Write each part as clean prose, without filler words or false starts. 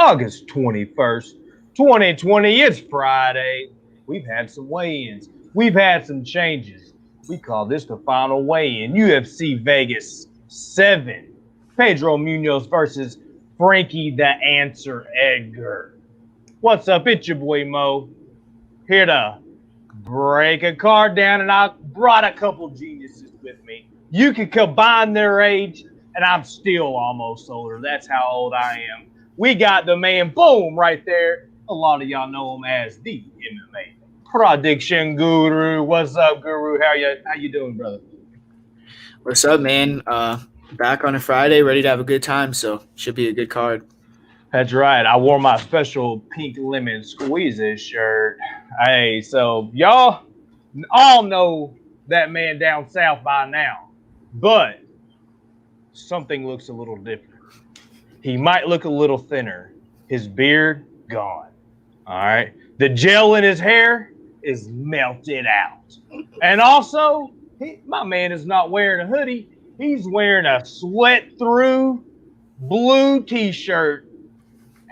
August 21st, 2020. It's Friday. We've had some weigh-ins. We've had some changes. We call this the final weigh-in. UFC Vegas 7. Pedro Munhoz versus Frankie the Answer Edgar. What's up? It's your boy Mo. Here to break a card down, and I brought a couple geniuses with me. You can combine their age, and I'm still almost older. That's how old I am. We got the man, boom, right there. A lot of y'all know him as the MMA Prediction Guru. What's up, Guru? How you doing, brother? What's up, man? Back on a Friday, ready to have a good time, so should be a good card. That's right. I wore my special pink lemon squeezes shirt. Hey, so y'all all know that man down south by now, but something looks a little different. He might look a little thinner. His beard, gone. All right. The gel in his hair is melted out. And also, my man is not wearing a hoodie. He's wearing a sweat-through blue T-shirt.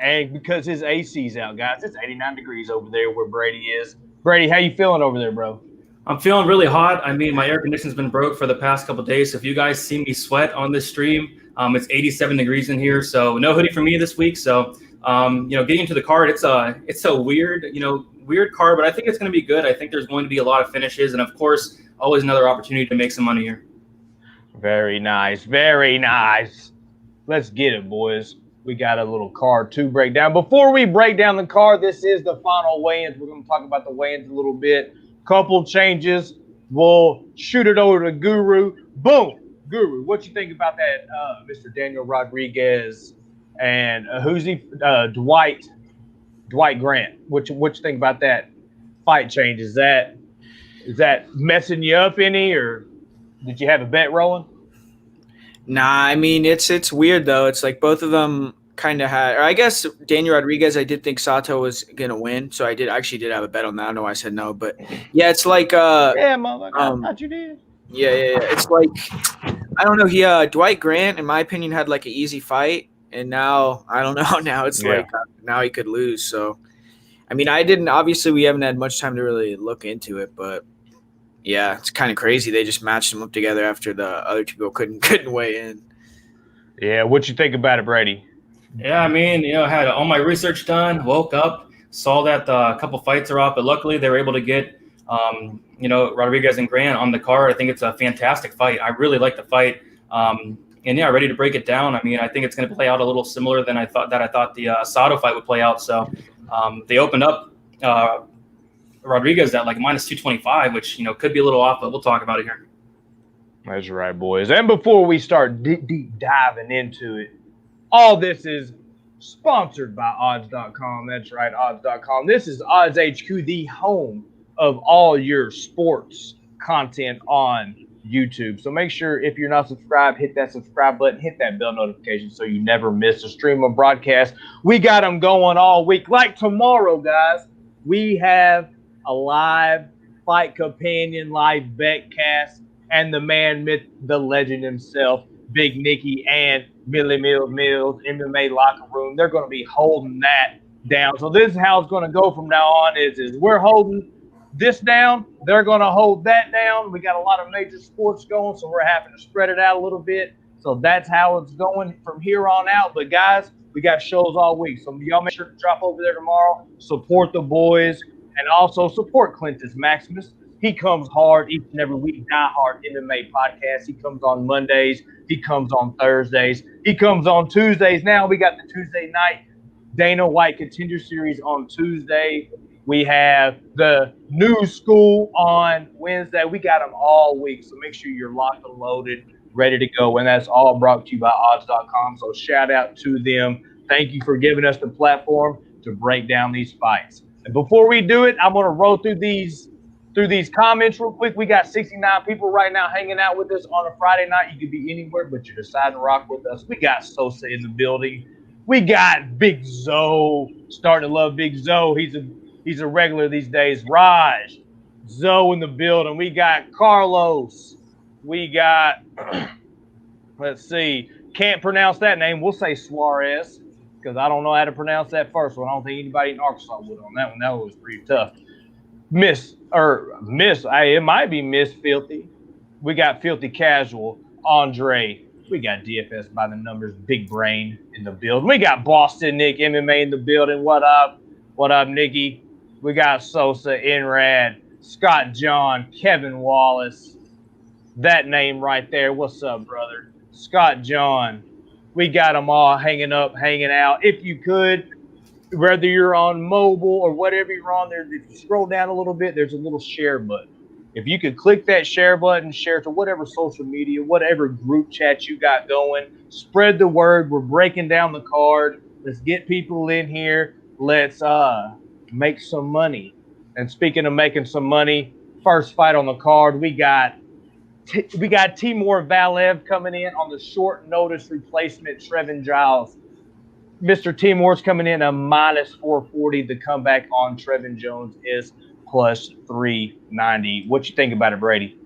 And because his AC's out, guys, it's 89 degrees over there where Brady is. Brady, how you feeling over there, bro? I'm feeling really hot. I mean, my air conditioning's been broke for the past couple of days. So if you guys see me sweat on this stream, it's 87 degrees in here. So no hoodie for me this week. So, getting into the card, it's a weird card, but I think it's going to be good. I think there's going to be a lot of finishes. And of course, always another opportunity to make some money here. Very nice. Very nice. Let's get it, boys. We got a little card to break down. Before we break down the card, this is the final weigh-ins. We're going to talk about the weigh-ins a little bit. Couple changes. We'll shoot it over to Guru. Boom. Guru, what you think about that, Mr. Daniel Rodríguez and who's he? Dwight Grant. What you think about that fight change? Is that messing you up any, or did you have a bet rolling? Nah, I mean it's weird though. It's like both of them kind of had, or I guess Daniel Rodríguez, I did think Sato was gonna win, so I did have a bet on that. I don't know why I said no, but yeah, it's like yeah, motherfucker, I thought you did. Yeah. It's like I don't know. Dwight Grant, in my opinion, had like an easy fight, and now I don't know. Now it's like now he could lose. So, I mean, obviously we haven't had much time to really look into it, but yeah, it's kind of crazy. They just matched them up together after the other two people couldn't weigh in. Yeah, what you think about it, Brady? Yeah, I mean, had all my research done, woke up, saw that a couple fights are off, but luckily they were able to get Rodríguez and Grant on the card. I think it's a fantastic fight. I really like the fight. Ready to break it down. I mean, I think it's going to play out a little similar than I thought the Sato fight would play out. So they opened up Rodríguez at like minus 225, which, could be a little off, but we'll talk about it here. That's right, boys. And before we start deep diving into it, all this is sponsored by odds.com. That's right, odds.com. This is Odds HQ, the home of all your sports content on YouTube. So make sure, if you're not subscribed, hit that subscribe button, hit that bell notification so you never miss a stream or broadcast. We got them going all week. Like tomorrow, guys, we have a live fight companion, live bet cast, and the man, myth, the legend himself, Big Nicky and Millie Mills, MMA Locker Room. They're going to be holding that down. So this is how it's going to go from now on is we're holding this down. They're going to hold that down. We got a lot of major sports going, so we're having to spread it out a little bit. So that's how it's going from here on out. But, guys, we got shows all week. So y'all make sure to drop over there tomorrow, support the boys, and also support Clintus Maximus. He comes hard each and every week, Die Hard MMA podcast. He comes on Mondays. He comes on Thursdays. He comes on Tuesdays. Now we got the Tuesday night Dana White Contender Series on Tuesday. We have the New School on Wednesday. We got them all week, so make sure you're locked and loaded, ready to go. And that's all brought to you by odds.com. So shout out to them. Thank you for giving us the platform to break down these fights. And before we do it, I'm going to roll through these comments real quick. We got 69 people right now hanging out with us on a Friday night. You could be anywhere, but you're deciding to rock with us. We got Sosa in the building. We got Big Zoe, starting to love Big Zoe. He's a regular these days. Raj, Zoe in the building. We got Carlos. We got, let's see, can't pronounce that name. We'll say Suarez. because I don't know how to pronounce that first one. I don't think anybody in Arkansas would on that one. That one was pretty tough. Miss, it might be Miss Filthy. We got Filthy Casual, Andre. We got DFS by the numbers, Big Brain in the build. We got Boston Nick MMA in the building. What up? What up, Nicky? We got Sosa, Inrad, Scott John, Kevin Wallace. That name right there. What's up, brother? Scott John. We got them all hanging out. If you could, whether you're on mobile or whatever you're on there, if you scroll down a little bit, there's a little share button. If you could click that share button, share to whatever social media, whatever group chat you got going, spread the word. We're breaking down the card. Let's get people in here. Let's make some money. And speaking of making some money, first fight on the card, we got Timur Valiev coming in on the short notice replacement, Trevin Giles. Mr. Timur's coming in at minus 440. The comeback on Trevin Jones is plus 390. What you think about it, Brady?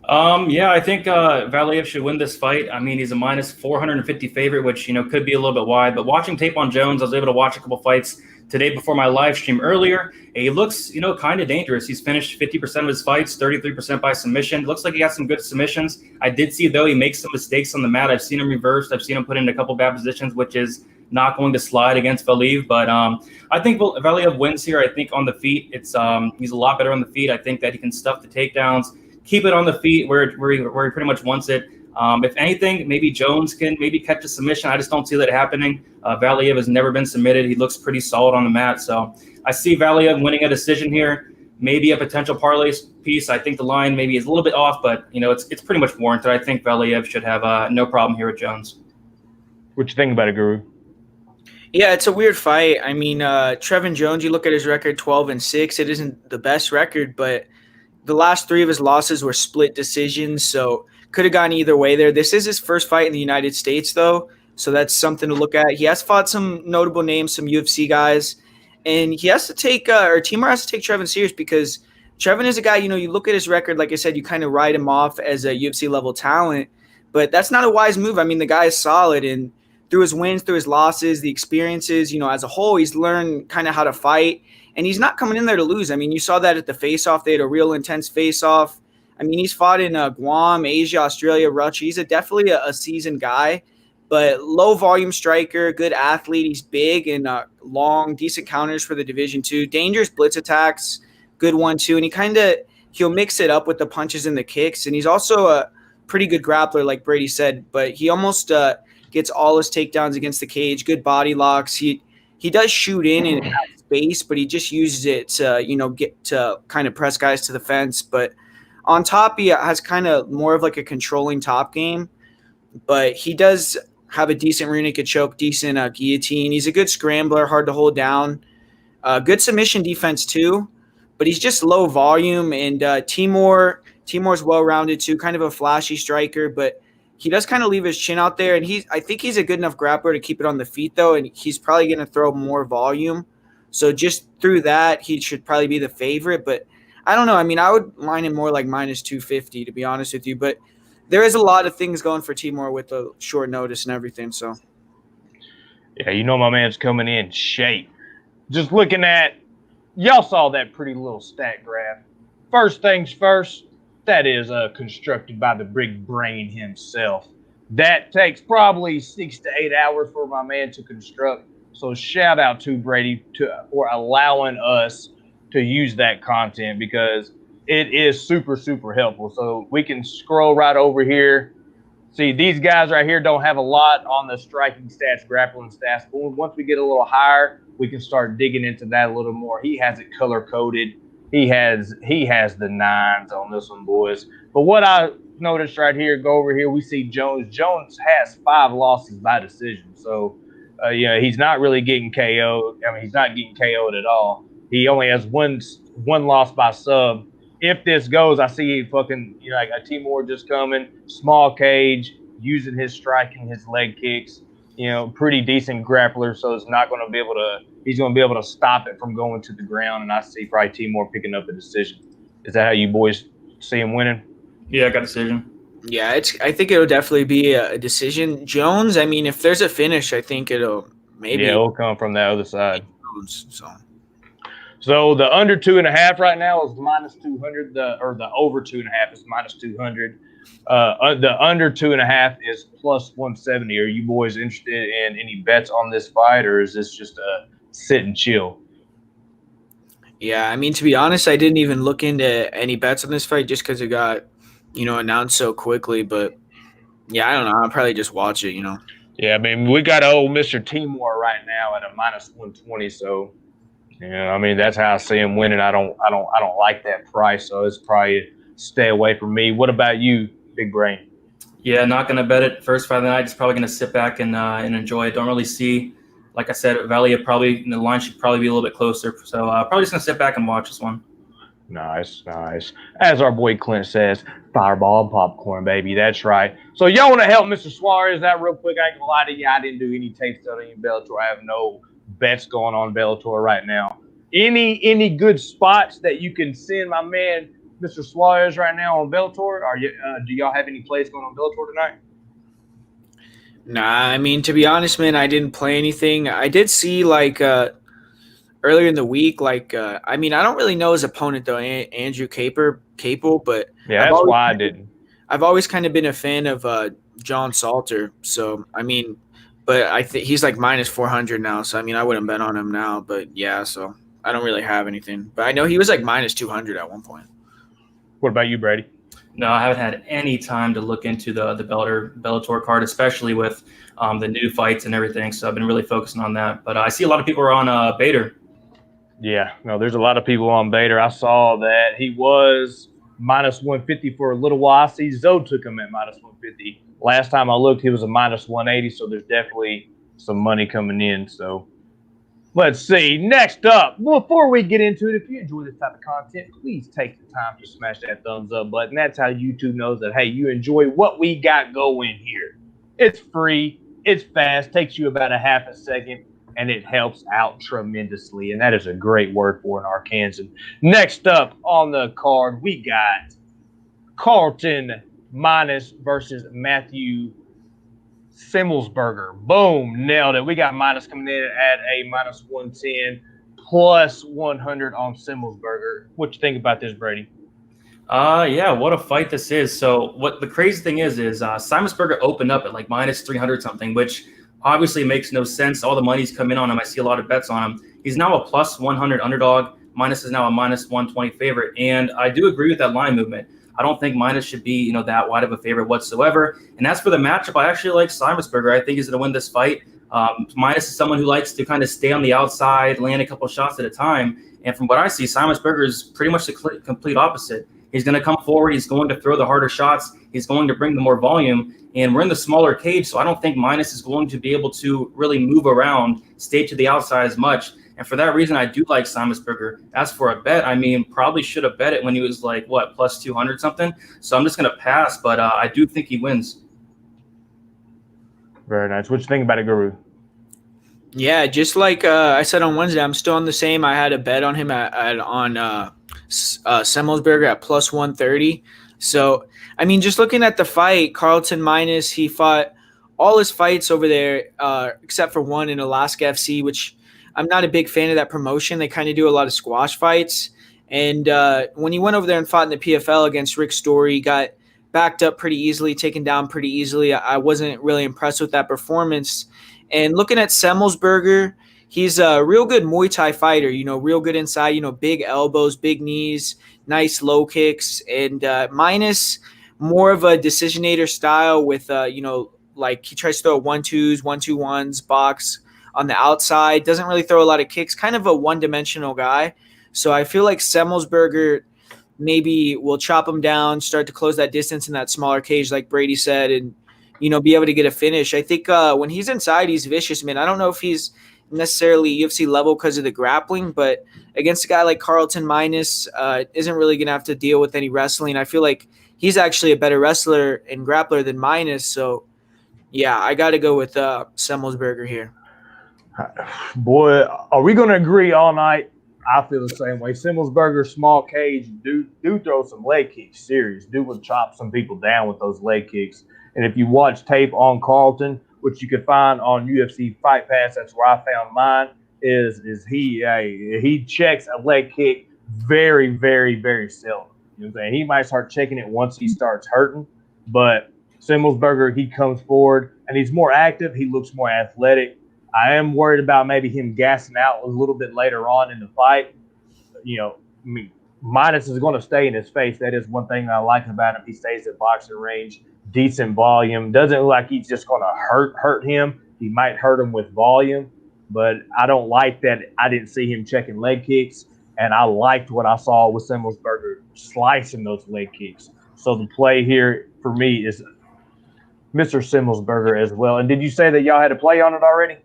Yeah, I think Valiev should win this fight. I mean, he's a minus 450 favorite, which, could be a little bit wide. But watching tape on Jones, I was able to watch a couple fights today before my live stream earlier. He looks, kind of dangerous. He's finished 50% of his fights, 33% by submission. Looks like he has some good submissions. I did see, though, he makes some mistakes on the mat. I've seen him reversed. I've seen him put in a couple bad positions, which is not going to slide against Valiev. But I think Valiev wins here. I think on the feet, he's a lot better on the feet. I think that he can stuff the takedowns, keep it on the feet where he pretty much wants it. If anything, maybe Jones can maybe catch a submission. I just don't see that happening. Valiev has never been submitted. He looks pretty solid on the mat. So I see Valiev winning a decision here. Maybe a potential parlay piece. I think the line maybe is a little bit off, but it's pretty much warranted. I think Valiev should have no problem here with Jones. What you think about it, Guru? Yeah, it's a weird fight. I mean, Trevin Jones, you look at his record, 12-6. It isn't the best record, but the last 3 of his losses were split decisions, so could have gone either way there. This is his first fight in the United States, though, so that's something to look at. He has fought some notable names, some UFC guys, and he has to take Timur has to take Trevin serious because Trevin is a guy, you look at his record, like I said, you kind of write him off as a UFC-level talent, but that's not a wise move. I mean, the guy is solid, and through his wins, through his losses, the experiences, as a whole, he's learned kind of how to fight, and he's not coming in there to lose. I mean, you saw that at the face-off. They had a real intense face-off. I mean, he's fought in Guam, Asia, Australia, Russia. He's definitely a seasoned guy, but low-volume striker, good athlete. He's big and long, decent counters for the Division II. Dangerous blitz attacks, good one, too. And he'll mix it up with the punches and the kicks, and he's also a pretty good grappler, like Brady said, but he almost gets all his takedowns against the cage, good body locks. He does shoot in at space, but he just uses it to, get to kind of press guys to the fence. But on top, he has kind of more of like a controlling top game, but he does have a decent rear naked choke, decent guillotine. He's a good scrambler, hard to hold down. Good submission defense too, but he's just low volume. And Timur's well-rounded too, kind of a flashy striker, but he does kind of leave his chin out there, and I think he's a good enough grappler to keep it on the feet, though, and he's probably going to throw more volume. So just through that, he should probably be the favorite. But I don't know. I mean, I would line him more like minus 250, to be honest with you. But there is a lot of things going for Timur with the short notice and everything. So, yeah, my man's coming in shape. Just looking at – y'all saw that pretty little stat graph. First things first. That is constructed by the big brain himself. That takes probably 6 to 8 hours for my man to construct. So shout out to Brady for allowing us to use that content because it is super, super helpful. So we can scroll right over here. See, these guys right here don't have a lot on the striking stats, grappling stats. But once we get a little higher, we can start digging into that a little more. He has it color-coded. He has the 9s on this one, boys. But what I noticed right here, go over here, we see Jones. Jones has 5 losses by decision. So, he's not really getting KO'd. I mean, he's not getting KO'd at all. He only has one loss by sub. If this goes, I see fucking, like a Timur just coming, small cage, using his striking, his leg kicks. Pretty decent grappler, so he's going to be able to stop it from going to the ground, and I see probably Timur picking up a decision. Is that how you boys see him winning? Yeah, I got a decision. Yeah, I think it'll definitely be a decision. Jones, I mean, if there's a finish, I think it'll maybe. Yeah, it'll come from the other side. So the under 2.5 right now is minus 200. The over 2.5 is minus 200. The under 2.5 is plus 170. Are you boys interested in any bets on this fight, or is this just a sit and chill? Yeah, I mean, to be honest, I didn't even look into any bets on this fight just because it got, announced so quickly. But yeah, I don't know. I'll probably just watch it. Yeah, I mean, we got old Mr. Timur right now at a minus 120. So, I mean, that's how I see him winning. I don't like that price, so it's probably stay away from me. What about you, Big Brain? Yeah, not going to bet it. First fight of the night, just probably going to sit back and enjoy it. Don't really see, like I said, Valiev probably, the line should probably be a little bit closer. So probably just going to sit back and watch this one. Nice. As our boy Clint says, fireball and popcorn, baby. That's right. So y'all want to help Mr. Suarez out real quick? I ain't going to lie to you. I didn't do any tape study in Bellator. I have no bets going on Bellator right now. Any good spots that you can send my man Mr. Suarez right now on Bellator? Do y'all have any plays going on Bellator tonight? Nah, I mean, to be honest, man, I didn't play anything. I did see earlier in the week, I don't really know his opponent though, Andrew Capel, but yeah, that's why I didn't. I've always kind of been a fan of John Salter, so I mean, but I think he's like minus 400 now, so I mean, I wouldn't bet on him now, but yeah, so I don't really have anything, but I know he was like minus 200 at one point. What about you, Brady? No, I haven't had any time to look into the Bellator card, especially with the new fights and everything. So I've been really focusing on that. But I see a lot of people are on Bader. Yeah, no, there's a lot of people on Bader. I saw that he was minus 150 for a little while. I see Zoe took him at minus 150. Last time I looked, he was a minus 180. So there's definitely some money coming in. So let's see. Next up, before we get into it, if you enjoy this type of content, please take the time to smash that thumbs up button. That's how YouTube knows that, hey, you enjoy what we got going here. It's free. It's fast. Takes you about a half a second, and it helps out tremendously. And that is a great word for an Arkansan. Next up on the card, we got Carlton minus versus Matthew Semmelsberger. Boom, nailed it. We got minus coming in at a minus 110, plus 100 on Semmelsberger. What you think about this, Brady? Yeah, what a fight this is. So what the crazy thing is Semmelsberger opened up at like minus 300 something, which obviously makes no sense. All the money's come in on him. I see a lot of bets on him. He's now a plus 100 underdog. Minus is now a minus 120 favorite. And I do agree with that line movement. I don't think minus should be, that wide of a favorite whatsoever. And as for the matchup, I actually like Semmelsberger. I think he's going to win this fight. Minus is someone who likes to kind of stay on the outside, land a couple shots at a time. And from what I see, Semmelsberger is pretty much the complete opposite. He's going to come forward. He's going to throw the harder shots. He's going to bring the more volume. And we're in the smaller cage, so I don't think minus is going to be able to really move around, stay to the outside as much. And for that reason, I do like Semmelsberger. As for a bet, I mean, probably should have bet it when he was like, plus 200 something. So I'm just going to pass, but I do think he wins. Very nice. What you think about it, Guru? Yeah, just like I said on Wednesday, I'm still on the same. I had a bet on him on Semmelsberger at plus 130. So, I mean, just looking at the fight, Carlton minus, he fought all his fights over there except for one in Alaska FC, which I'm not a big fan of that promotion. They kind of do a lot of squash fights. And when he went over there and fought in the PFL against Rick Story, he got backed up pretty easily, taken down pretty easily. I wasn't really impressed with that performance. And looking at Semmelsberger, he's a real good Muay Thai fighter, real good inside, big elbows, big knees, nice low kicks, and minus more of a decisionator style with, like he tries to throw 1-2s, 1-2-1s, box on the outside, doesn't really throw a lot of kicks, kind of a one-dimensional guy. So I feel like Semmelsberger maybe will chop him down, start to close that distance in that smaller cage, like Brady said, and, be able to get a finish. I think when he's inside, he's vicious, man. I don't know if he's necessarily UFC level because of the grappling, but against a guy like Carlton minus isn't really going to have to deal with any wrestling. I feel like he's actually a better wrestler and grappler than minus. So, yeah, I got to go with Semmelsberger here. Boy, are we going to agree all night? I feel the same way. Semmelsberger, small cage, do throw some leg kicks. Serious. Dude will chop some people down with those leg kicks. And if you watch tape on Carlton, which you can find on UFC Fight Pass. That's where I found mine. Is he checks a leg kick very, very, very seldom. You know what I'm saying? He might start checking it once he starts hurting, but Semelsberger, he comes forward and he's more active. He looks more athletic. I am worried about maybe him gassing out a little bit later on in the fight. You know, I mean, Munhoz is going to stay in his face. That is one thing I like about him. He stays at boxing range, decent volume. Doesn't look like he's just going to hurt him. He might hurt him with volume, but I don't like that. I didn't see him checking leg kicks, and I liked what I saw with Semelsberger slicing those leg kicks. So the play here for me is Mr. Semelsberger as well. And did you say that y'all had a play on it already?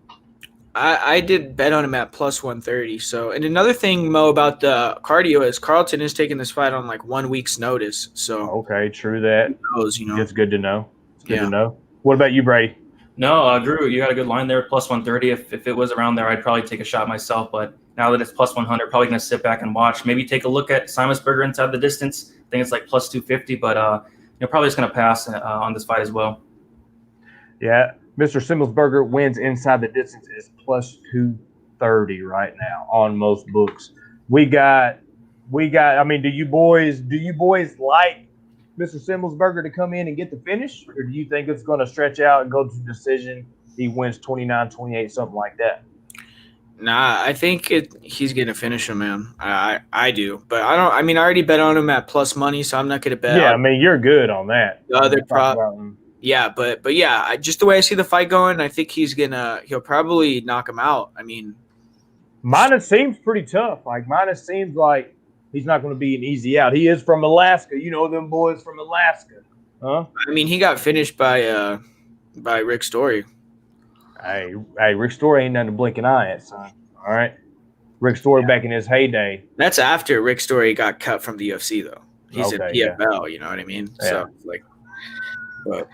I did bet on him at plus 130. So, and another thing, Mo, about the cardio is Carlton is taking this fight on like 1 week's notice. So okay, true that. Knows, you know. It's good to know. It's good to know. What about you, Brady? No, Drew, you got a good line there, plus 130. If it was around there, I'd probably take a shot myself. But now that it's plus 100, probably going to sit back and watch. Maybe take a look at Semelsberger inside the distance. I think it's like plus 250, but probably just going to pass on this fight as well. Yeah, Mr. Semelsberger wins inside the distance is plus 230 right now on most books. We got. I mean, do you boys like Mr. Semelsberger to come in and get the finish, or do you think it's going to stretch out and go to decision? He wins 29-28, something like that. Nah, I think he's going to finish him, man. I do, but I don't. I mean, I already bet on him at plus money, so I'm not going to bet. Yeah, I mean, you're good on that. The other prop. Yeah, but yeah, just the way I see the fight going, I think he'll probably knock him out. I mean, Munhoz seems pretty tough. Like Munhoz seems like he's not going to be an easy out. He is from Alaska. You know them boys from Alaska, huh? I mean, he got finished by Rick Story. Hey, Rick Story ain't nothing to blink an eye at, son. All right, Rick Story back in his heyday. That's after Rick Story got cut from the UFC, though. He's in PFL. You know what I mean? Yeah. So like. But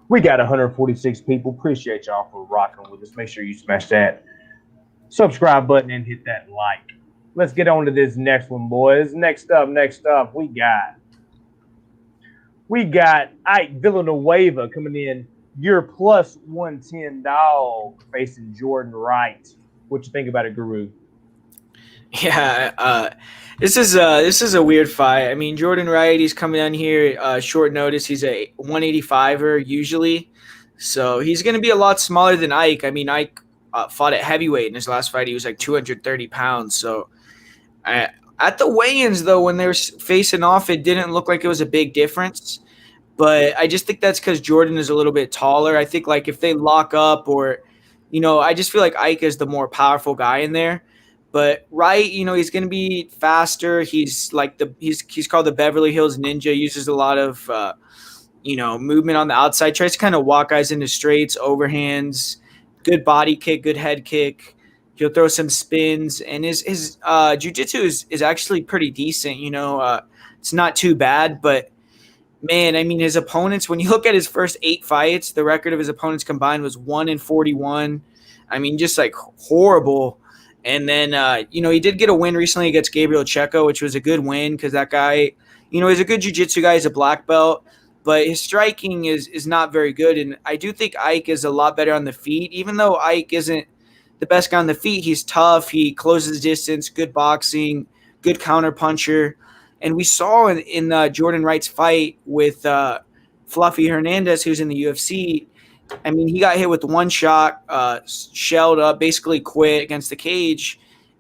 we got 146 people. Appreciate y'all for rocking with us. Make sure you smash that subscribe button and hit that like. Let's get on to this next one, boys. Next up, we got Ike Villaneuva coming in. Your plus 110 dog facing Jordan Wright. What you think about it, Guru? Yeah, this is a weird fight. I mean, Jordan Wright, he's coming down here short notice. He's a 185er usually, so he's going to be a lot smaller than Ike. I mean, Ike fought at heavyweight in his last fight. He was like 230 pounds. So at the weigh-ins, though, when they were facing off, it didn't look like it was a big difference. But I just think that's because Jordan is a little bit taller. I think like if they lock up or, I just feel like Ike is the more powerful guy in there. But Wright, he's going to be faster. He's like he's called the Beverly Hills Ninja. Uses a lot of, movement on the outside. Tries to kind of walk guys into straights, overhands, good body kick, good head kick. He'll throw some spins, and his jiu-jitsu is actually pretty decent. It's not too bad, but man, I mean, his opponents. When you look at his first 8 fights, the record of his opponents combined was 1-41. I mean, just like horrible. And then, he did get a win recently against Gabriel Checo, which was a good win because that guy, he's a good jiu-jitsu guy. He's a black belt, but his striking is not very good. And I do think Ike is a lot better on the feet. Even though Ike isn't the best guy on the feet, he's tough. He closes distance, good boxing, good counter puncher. And we saw in Jordan Wright's fight with Fluffy Hernandez, who's in the UFC, I mean, he got hit with one shot, shelled up, basically quit against the cage.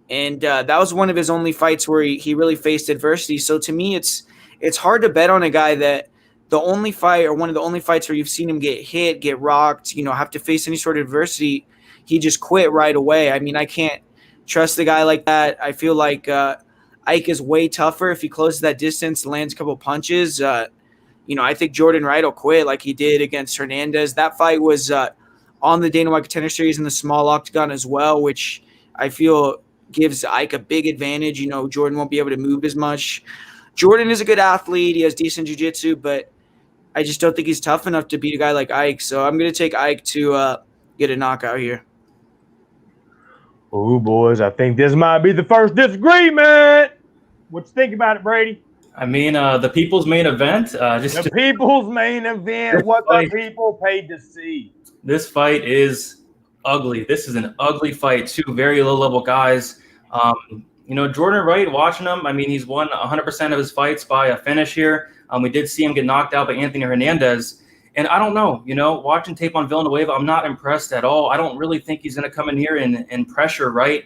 And that was one of his only fights where he really faced adversity. So to me, it's hard to bet on a guy that the only fight or one of the only fights where you've seen him get hit, get rocked, have to face any sort of adversity, he just quit right away. I mean, I can't trust a guy like that. I feel like Ike is way tougher if he closes that distance, lands a couple punches. I think Jordan Wright will quit like he did against Hernandez. That fight was on the Dana White Contender Series in the small octagon as well, which I feel gives Ike a big advantage. Jordan won't be able to move as much. Jordan is a good athlete. He has decent jiu-jitsu, but I just don't think he's tough enough to beat a guy like Ike. So I'm going to take Ike to get a knockout here. Oh, boys, I think this might be the first disagreement. What you think about it, Brady? I mean, the people's main event. The people's main event, what the people paid to see. This fight is ugly. This is an ugly fight. Two very low-level guys. Jordan Wright, watching him, I mean, he's won 100% of his fights by a finish here. We did see him get knocked out by Anthony Hernandez. And I don't know, watching tape on Villanueva, I'm not impressed at all. I don't really think he's going to come in here and pressure Wright,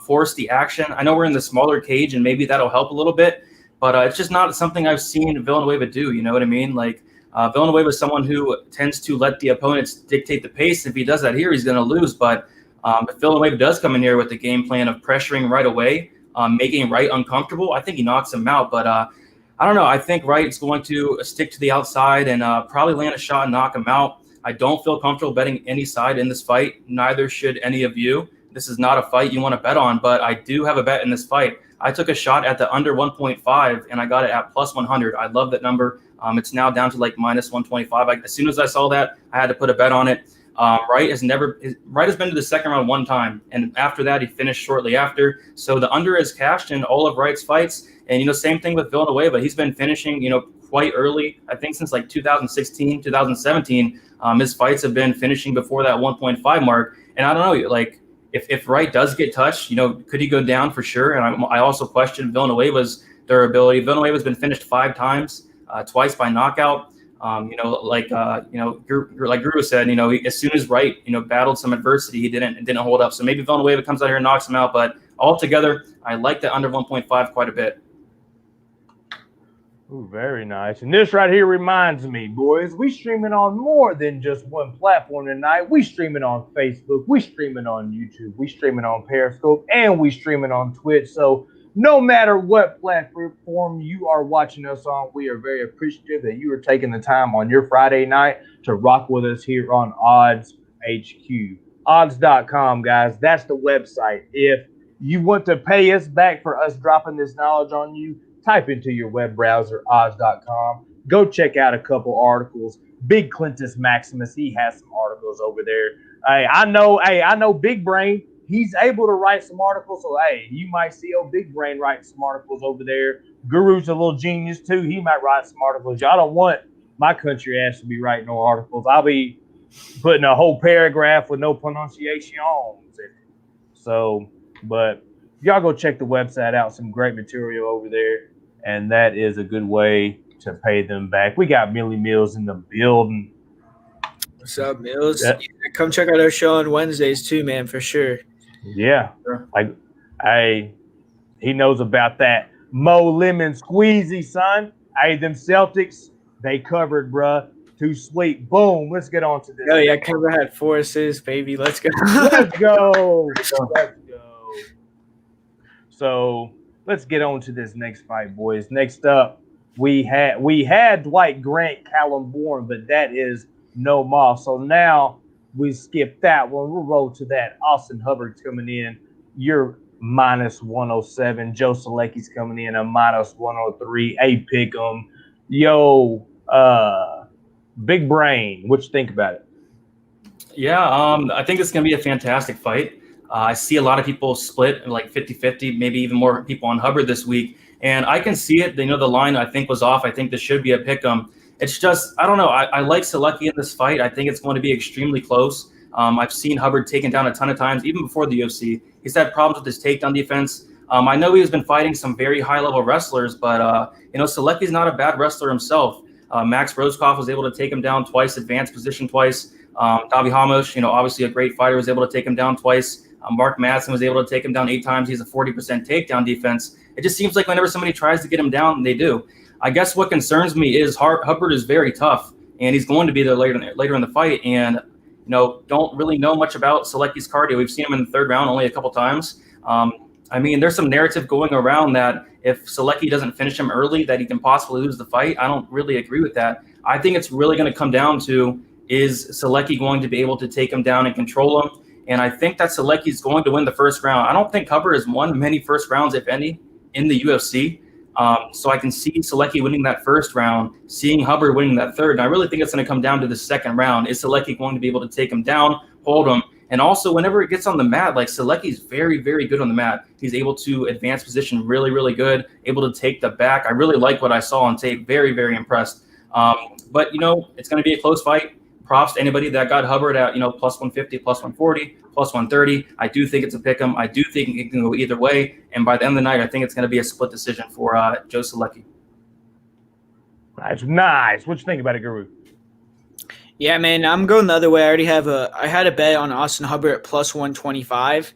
force the action. I know we're in the smaller cage, and maybe that'll help a little bit. But it's just not something I've seen Villanueva do, you know what I mean? Like, Villanueva is someone who tends to let the opponents dictate the pace. If he does that here, he's going to lose. But if Villanueva does come in here with the game plan of pressuring right away, making Wright uncomfortable, I think he knocks him out. But I don't know. I think Wright's going to stick to the outside and probably land a shot and knock him out. I don't feel comfortable betting any side in this fight. Neither should any of you. This is not a fight you want to bet on, but I do have a bet in this fight. I took a shot at the under 1.5, and I got it at plus 100. I love that number. It's now down to like minus 125. As soon as I saw that, I had to put a bet on it. Wright has been to the second round one time, and after that, he finished shortly after. So the under is cashed in all of Wright's fights. And, same thing with Villanueva. He's been finishing, quite early. I think since like 2016, 2017, his fights have been finishing before that 1.5 mark. And I don't know, like, if Wright does get touched, could he go down for sure? And I also question Villanueva's durability. Villanueva's been finished 5 times, twice by knockout. Like Guru said, as soon as Wright, battled some adversity, he didn't hold up. So maybe Villanueva comes out here and knocks him out. But altogether, I like the under 1.5 quite a bit. Ooh, very nice. And this right here reminds me, boys, we streaming on more than just one platform tonight. We streaming on Facebook, we streaming on YouTube, we streaming on Periscope, and we streaming on Twitch. So no matter what platform you are watching us on, we are very appreciative that you are taking the time on your Friday night to rock with us here on Odds HQ. Odds.com, guys. That's the website. If you want to pay us back for us dropping this knowledge on you, type into your web browser, odds.com. Go check out a couple articles. Big Clintus Maximus, he has some articles over there. I know Big Brain, he's able to write some articles. So, you might see Big Brain writing some articles over there. Guru's a little genius, too. He might write some articles. Y'all don't want my country ass to be writing no articles. I'll be putting a whole paragraph with no pronunciations in it. So, but y'all go check the website out. Some great material over there. And that is a good way to pay them back. We got Millie Mills in the building. What's up, Mills? Yeah, come check out our show on Wednesdays too, man, for sure. Yeah. He knows about that Mo Lemon Squeezy, son. Them Celtics, they covered, bruh. Too sweet. Boom. Let's get on to this. Oh, yeah, cover had 4 assists, baby. Let's go. Let's go. Let's go. So let's get on to this next fight, boys. Next up, we had Dwight Grant, Callum Bourne, but that is no more. So now we skip that one. We'll roll to that. Austin Hubbard coming in. You're minus 107. Joe Solecki's coming in at minus 103. Pick 'em. Yo, Big Brain, what you think about it? Yeah, I think it's going to be a fantastic fight. I see a lot of people split like 50-50, maybe even more people on Hubbard this week. And I can see it. The line I think was off. I think this should be a pick 'em. It's just, I don't know. I like Solecki in this fight. I think it's going to be extremely close. I've seen Hubbard taken down a ton of times, even before the UFC. He's had problems with his takedown defense. I know he's been fighting some very high-level wrestlers, but, Solecki's not a bad wrestler himself. Max Roskopf was able to take him down twice, advanced position twice. Davi Ramos, obviously a great fighter, was able to take him down twice. Mark Madsen was able to take him down 8 times. He has a 40% takedown defense. It just seems like whenever somebody tries to get him down, they do. I guess what concerns me is Hubbard is very tough, and he's going to be there later in the fight. And, don't really know much about Solecki's cardio. We've seen him in the 3rd round only a couple times. There's some narrative going around that if Solecki doesn't finish him early, that he can possibly lose the fight. I don't really agree with that. I think it's really going to come down to, is Solecki going to be able to take him down and control him? And I think that Solecki's going to win the 1st round. I don't think Hubbard has won many 1st rounds, if any, in the UFC. So I can see Solecki winning that 1st round, seeing Hubbard winning that 3rd. And I really think it's going to come down to the 2nd round. Is Solecki going to be able to take him down, hold him? And also, whenever it gets on the mat, like Solecki's very, very good on the mat. He's able to advance position really, really good, able to take the back. I really like what I saw on tape. Very, very impressed. But, it's going to be a close fight. props to anybody that got Hubbard at, plus 150, plus 140, plus 130. I do think it's a pick 'em. I do think it can go either way. And by the end of the night, I think it's going to be a split decision for Joe Solecki. That's nice. What you think about it, Guru? Yeah, man, I'm going the other way. I had a bet on Austin Hubbard at plus 125.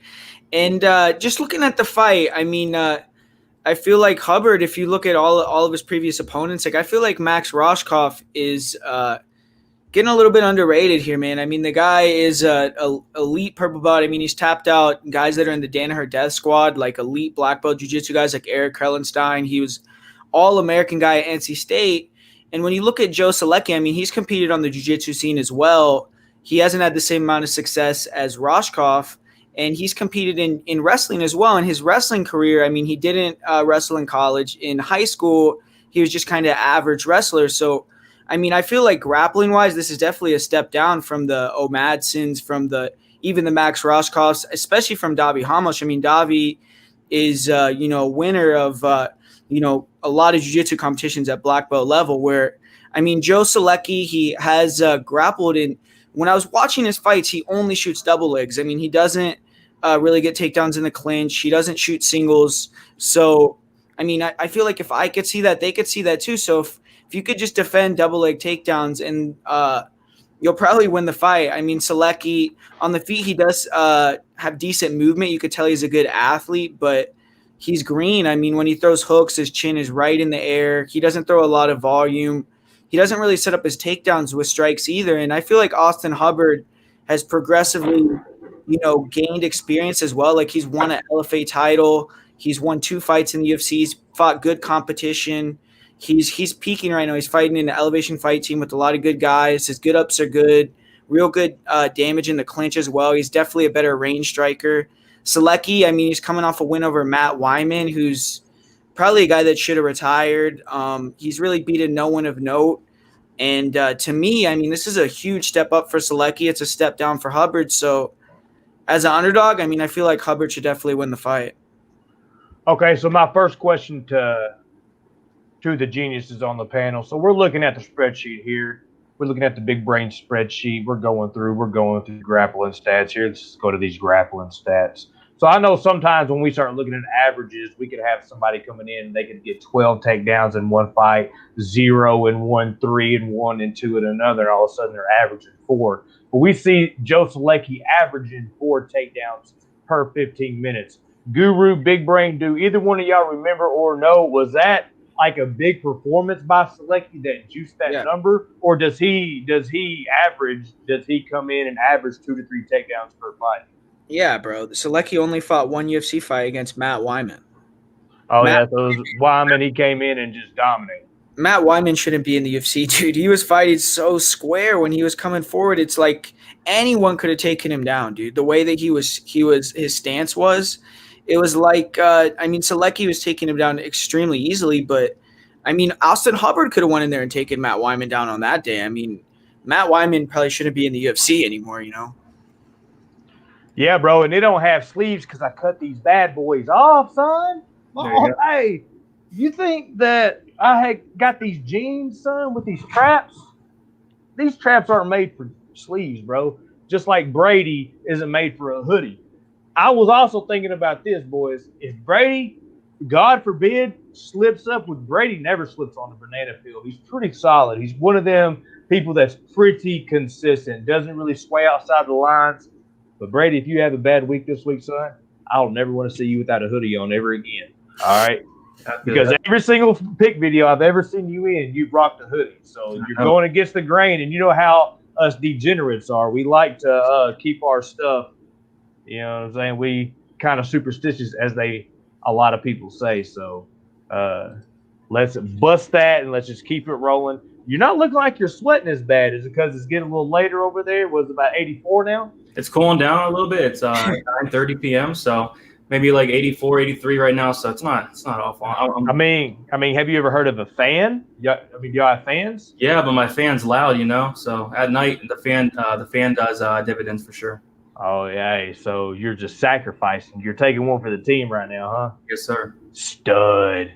And just looking at the fight, I mean, I feel like Hubbard, if you look at all of his previous opponents, like I feel like Max Roshkoff is getting a little bit underrated here, man. I mean, the guy is elite purple belt. I mean, he's tapped out guys that are in the Danaher Death Squad, like elite black belt jiu-jitsu guys like Eric Krellenstein. He was all-American guy at NC State. And when you look at Joe Solecki, I mean, he's competed on the jiu-jitsu scene as well. He hasn't had the same amount of success as Roshkoff, and he's competed in wrestling as well. In his wrestling career, I mean, he didn't wrestle in college. In high school, he was just kind of average wrestler. So, I mean, I feel like grappling-wise, this is definitely a step down from the O'Madsons, from even the Max Roshkoffs, especially from Davi Hamosh. I mean, Davi is, winner of, a lot of jiu-jitsu competitions at black belt level where, I mean, Joe Solecki, he has grappled in. When I was watching his fights, he only shoots double legs. I mean, he doesn't really get takedowns in the clinch. He doesn't shoot singles. So, I mean, I feel like if I could see that, they could see that too. So if you could just defend double leg takedowns and you'll probably win the fight. I mean, Solecki, on the feet, he does have decent movement. You could tell he's a good athlete, but he's green. I mean, when he throws hooks, his chin is right in the air. He doesn't throw a lot of volume. He doesn't really set up his takedowns with strikes either. And I feel like Austin Hubbard has progressively, gained experience as well. Like he's won an LFA title. He's won 2 fights in the UFC. He's fought good competition. He's peaking right now. He's fighting in an elevation fight team with a lot of good guys. His good ups are good. Real good damage in the clinch as well. He's definitely a better range striker. Solecki, I mean, he's coming off a win over Matt Wyman, who's probably a guy that should have retired. He's really beaten no one of note. And to me, I mean, this is a huge step up for Solecki. It's a step down for Hubbard. So as an underdog, I mean, I feel like Hubbard should definitely win the fight. Okay, so my first question to the geniuses on the panel. So we're looking at the spreadsheet here. We're looking at the big brain spreadsheet. We're going through grappling stats here. Let's go to these grappling stats. So I know sometimes when we start looking at averages, we could have somebody coming in, they could get 12 takedowns in one fight, 0 in one, 3 in one, and 2 in another, and all of a sudden they're averaging 4. But we see Joe Solecki averaging 4 takedowns per 15 minutes. Guru, Big Brain, do either one of y'all remember or know, was that like a big performance by Solecki that juiced that number? Or does he come in and average 2 to 3 takedowns per fight? Yeah, bro. Solecki only fought 1 UFC fight against Matt Wyman. So it was Wyman. He came in and just dominated. Matt Wyman shouldn't be in the UFC, dude. He was fighting so square when he was coming forward. It's like anyone could have taken him down, dude. The way that his stance was, it was like, Solecki was taking him down extremely easily. But, I mean, Austin Hubbard could have went in there and taken Matt Wyman down on that day. I mean, Matt Wyman probably shouldn't be in the UFC anymore, Yeah, bro, and they don't have sleeves because I cut these bad boys off, son. Hey, you think that I had got these jeans, son, with these traps? These traps aren't made for sleeves, bro. Just like Brady isn't made for a hoodie. I was also thinking about this, boys. If Brady, God forbid, slips up, with Brady never slips on the banana peel. He's pretty solid. He's one of them people that's pretty consistent, doesn't really sway outside the lines. But, Brady, if you have a bad week this week, son, I'll never want to see you without a hoodie on ever again. All right? Because every single pick video I've ever seen you in, you've rocked a hoodie. So you're going against the grain, and you know how us degenerates are. We like to keep our stuff, you know what I'm saying? We kind of superstitious, as a lot of people say. So let's bust that, and let's just keep it rolling. You're not looking like you're sweating as bad. Is it because it's getting a little later over there? Was it about 84 now? It's cooling down a little bit. It's 9:30 p.m. So maybe like 84, 83 right now. So it's not awful. I mean, have you ever heard of a fan? Do y'all have fans? Yeah, but my fan's loud, So at night, the fan does dividends for sure. Oh yeah. So you're just sacrificing. You're taking one for the team right now, huh? Yes, sir. Stud.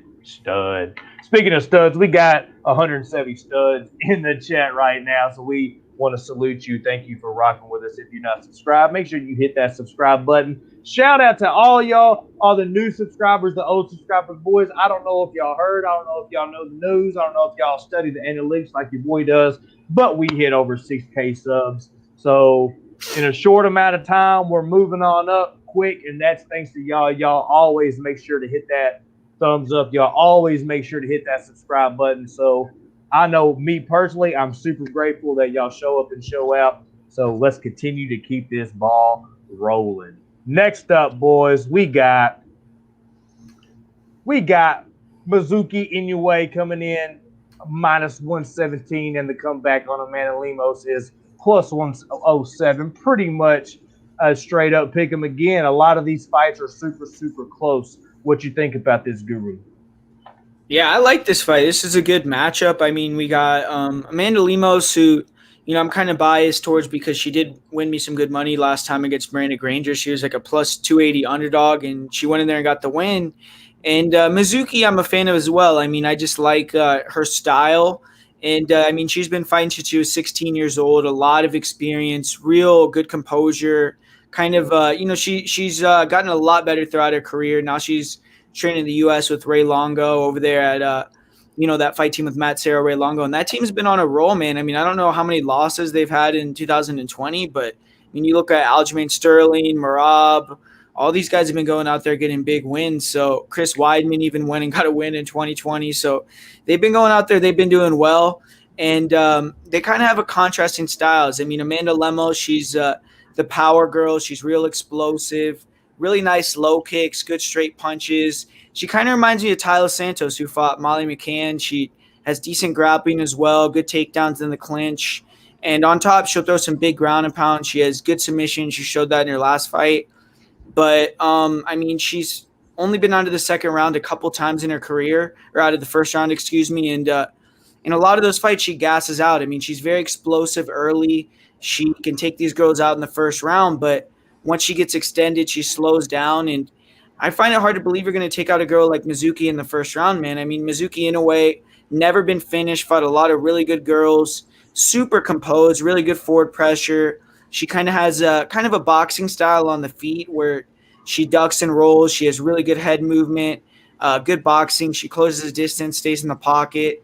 Speaking of studs, we got 170 studs in the chat right now. So we Want to salute you. Thank you for rocking with us. If you're not subscribed, make sure you hit that subscribe button. Shout out to all y'all, all the new subscribers, the old subscribers, boys. I don't know if y'all heard. I don't know if y'all know the news. I don't know if y'all study the analytics like your boy does, but we hit over 6K subs. So in a short amount of time, we're moving on up quick, and that's thanks to y'all. Y'all always make sure to hit that thumbs up. Y'all always make sure to hit that subscribe button. So I know me personally, I'm super grateful that y'all show up and show out. So let's continue to keep this ball rolling. Next up, boys, we got Mizuki Inoue coming in -117, and the comeback on Amanda Lemos is +107. Pretty much a straight up pick 'em again. A lot of these fights are super, super close. What you think about this, Guru? Yeah, I like this fight. This is a good matchup. I mean, we got Amanda Lemos, who, I'm kind of biased towards because she did win me some good money last time against Miranda Granger. She was like a +280 underdog, and she went in there and got the win. And Mizuki, I'm a fan of as well. I mean, I just like her style. And, I mean, she's been fighting since she was 16 years old, a lot of experience, real good composure. Kind of, she's gotten a lot better throughout her career. Now she's training in the U.S. with Ray Longo over there at, that fight team with Matt Serra, Ray Longo. And that team's been on a roll, man. I mean, I don't know how many losses they've had in 2020, but, I mean, you look at Aljamain Sterling, Merab, all these guys have been going out there getting big wins. So Chris Weidman even went and got a win in 2020. So they've been going out there. They've been doing well. And they kind of have a contrasting styles. I mean, Amanda Lemos, she's the power girl. She's real explosive, really nice low kicks, good straight punches. She kind of reminds me of Tyler Santos, who fought Molly McCann. She has decent grappling as well, good takedowns in the clinch. And on top, she'll throw some big ground and pound. She has good submissions. She showed that in her last fight. But, I mean, she's only been out of the second round a couple times in her career, or out of the first round, excuse me. And in a lot of those fights, she gasses out. I mean, she's very explosive early. She can take these girls out in the first round, but once she gets extended, she slows down. And I find it hard to believe you're going to take out a girl like Mizuki in the first round, man. I mean, Mizuki, in a way, never been finished, fought a lot of really good girls, super composed, really good forward pressure. She kind of has a boxing style on the feet where she ducks and rolls. She has really good head movement, good boxing. She closes distance, stays in the pocket.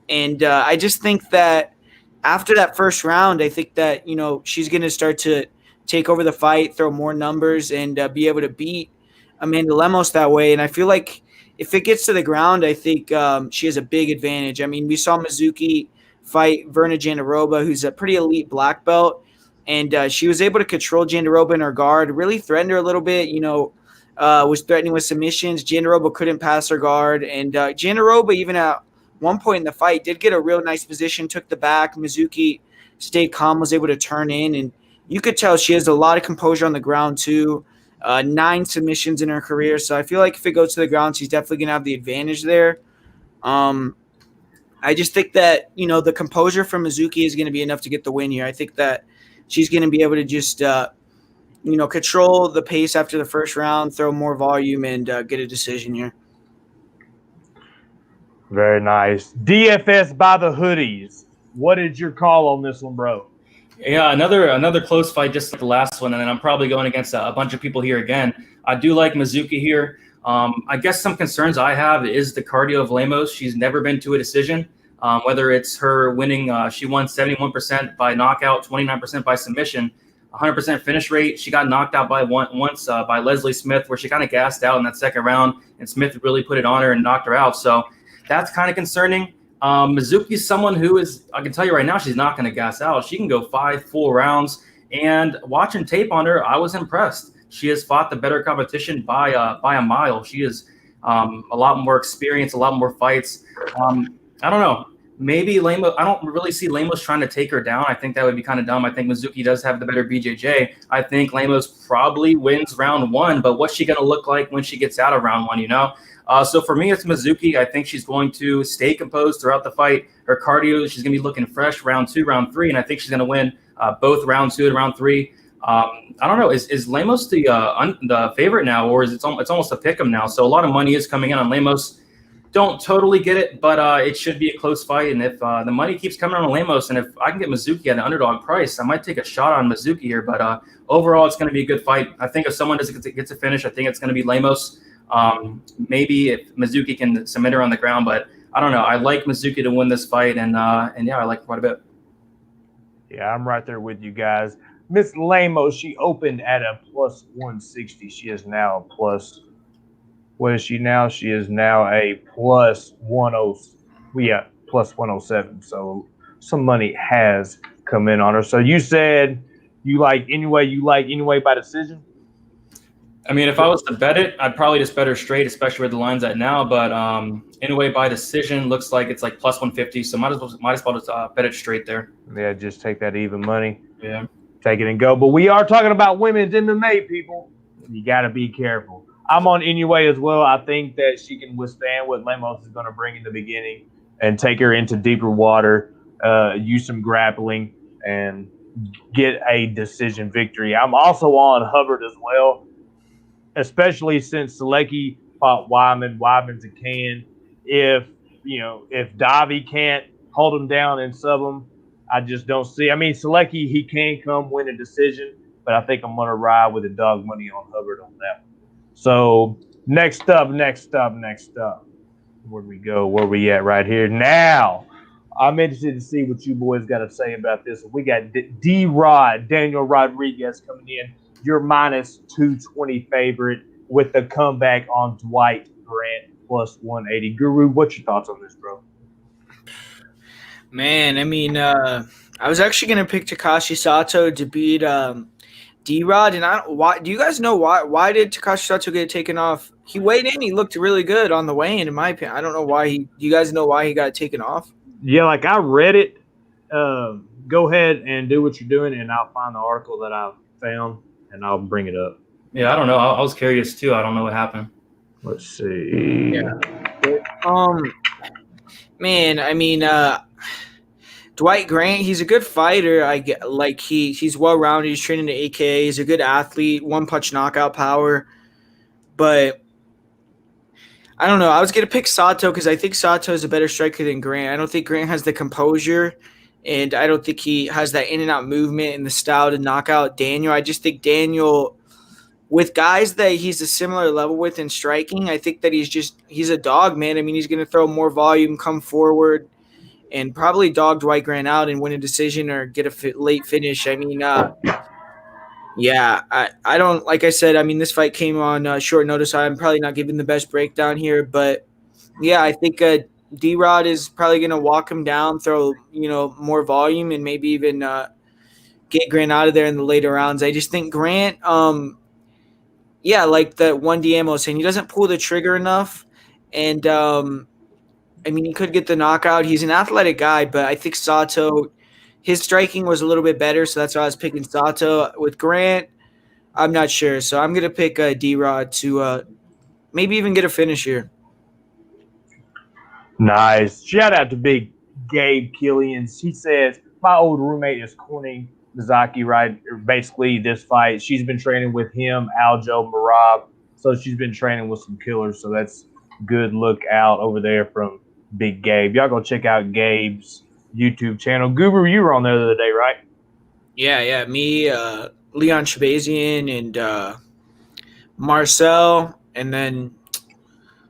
And I just think that after that first round, I think that, she's going to start to take over the fight, throw more numbers, and be able to beat Amanda Lemos that way. And I feel like if it gets to the ground, I think she has a big advantage. I mean, we saw Mizuki fight Verna Jandiroba, who's a pretty elite black belt. And she was able to control Jandiroba in her guard, really threatened her a little bit, was threatening with submissions. Jandiroba couldn't pass her guard. And Jandiroba, even at one point in the fight, did get a real nice position, took the back. Mizuki stayed calm, was able to turn in. And you could tell she has a lot of composure on the ground, too. 9 submissions in her career. So I feel like if it goes to the ground, she's definitely going to have the advantage there. I just think that, the composure from Mizuki is going to be enough to get the win here. I think that she's going to be able to just, control the pace after the first round, throw more volume, and get a decision here. Very nice. DFS by the hoodies. What is your call on this one, bro? Yeah, another close fight, just like the last one, and then I'm probably going against a bunch of people here again. I do like Mizuki here. I guess some concerns I have is the cardio of Lemos. She's never been to a decision. Whether it's her winning, she won 71% by knockout, 29% by submission, 100% finish rate. She got knocked out by once by Leslie Smith, where she kind of gassed out in that second round, and Smith really put it on her and knocked her out. So that's kind of concerning. Mizuki's someone who is, I can tell you right now, she's not going to gas out. She can go 5 full rounds. And watching tape on her, I was impressed. She has fought the better competition by a mile. She is a lot more experience, a lot more fights. I don't know. Maybe Lemos. I don't really see Lemos trying to take her down. I think that would be kind of dumb. I think Mizuki does have the better BJJ. I think Lemos probably wins round 1, but what's she going to look like when she gets out of round 1, So for me, it's Mizuki. I think she's going to stay composed throughout the fight. Her cardio, she's going to be looking fresh round 2, round 3, and I think she's going to win both round 2 and round 3. I don't know. Is Lemos the favorite now, or is it's almost a pick 'em now? So a lot of money is coming in on Lemos. don't totally get it, but it should be a close fight. And if the money keeps coming on Lemos, and if I can get Mizuki at an underdog price, I might take a shot on Mizuki here. But overall, it's going to be a good fight. I think if someone gets a finish, I think it's going to be Lemos. Maybe if Mizuki can submit her on the ground, but I don't know. I like Mizuki to win this fight, and yeah, I like it quite a bit. Yeah, I'm right there with you guys. Miss Lemos, she opened at a plus 160. She is now a plus. What is she now? She is now a plus 10. Plus 107. So some money has come in on her. So you said you like Inoue by decision? I mean, if I was to bet it, I'd probably just bet her straight, especially where the line's at now. But Inoue by decision looks like it's like plus 150. So might as well just bet it straight there. Yeah, just take that even money. Yeah. Take it and go. But we are talking about women's MMA, people. You got to be careful. I'm on Inoue as well. I think that she can withstand what Lemos is going to bring in the beginning and take her into deeper water, use some grappling, and get a decision victory. I'm also on Hubbard as well, especially since Solecki fought Weidman. Weidman's a can. If Davi can't hold him down and sub him, I just don't see. I mean, Solecki, he can come win a decision, but I think I'm going to ride with the dog money on Hubbard on that one. So next up. Where do we go? Where we at right here? Now, I'm interested to see what you boys got to say about this. We got D-Rod, Daniel Rodríguez coming in, your minus 220 favorite with the comeback on Dwight Grant plus 180. Guru, what's your thoughts on this, bro? Man, I mean, I was actually going to pick Takashi Sato to beat D-Rod, and why do you guys know why did Takashi Sato get taken off? He weighed in, he looked really good on the weigh-in, in my opinion. I don't know why do you guys know why he got taken off? Yeah, like I read it. Go ahead and do what you're doing, and I'll find the article that I found, and I'll bring it up. Yeah, I don't know. I was curious too. I don't know what happened. Let's see. Yeah. Man, I mean, Dwight Grant, he's a good fighter. I get like he's well rounded. He's training to AKA. He's a good athlete. One punch knockout power, but I don't know. I was gonna pick Sato because I think Sato is a better striker than Grant. I don't think Grant has the composure, and I don't think he has that in and out movement and the style to knock out Daniel. I just think Daniel, with guys that he's a similar level with in striking, I think that he's a dog, man. I mean, he's gonna throw more volume, come forward, and probably dog Dwight Grant out and win a decision or get a late finish. I mean, yeah, I don't – like I said, I mean, this fight came on short notice. I'm probably not giving the best breakdown here. But, yeah, I think D-Rod is probably going to walk him down, throw, more volume, and maybe even get Grant out of there in the later rounds. I just think Grant yeah, like the 1DM was saying, he doesn't pull the trigger enough. And, I mean, he could get the knockout. He's an athletic guy, but I think Sato, his striking was a little bit better, so that's why I was picking Sato. With Grant, I'm not sure. So I'm going to pick D-Rod to maybe even get a finish here. Nice. Shout out to big Gabe Killian. He says, my old roommate is cornering Mizaki, right? Basically, this fight. She's been training with him, Aljo, Marab. So she's been training with some killers. So that's good look out over there from Big Gabe. Y'all go check out Gabe's YouTube channel. Guru, you were on there the other day, right? Yeah. Me, Leon Shabazian, and Marcel, and then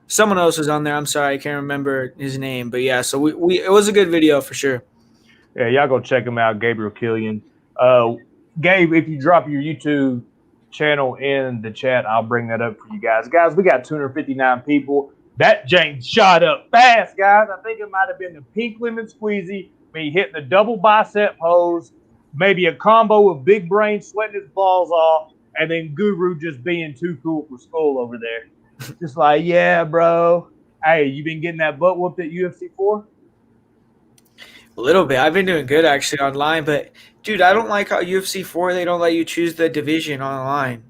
someone else was on there. I'm sorry, I can't remember his name. But, yeah, so we it was a good video for sure. Yeah, y'all go check him out, Gabriel Killian. Gabe, if you drop your YouTube channel in the chat, I'll bring that up for you guys. Guys, we got 259 people. That jank shot up fast, guys. I think it might have been the pink lemon squeezy, me hitting the double bicep pose, maybe a combo of big brain sweating his balls off, and then Guru just being too cool for school over there. Just like, yeah, bro. Hey, you been getting that butt whooped at UFC 4? A little bit. I've been doing good actually online, but dude, I don't like how UFC 4 they don't let you choose the division online.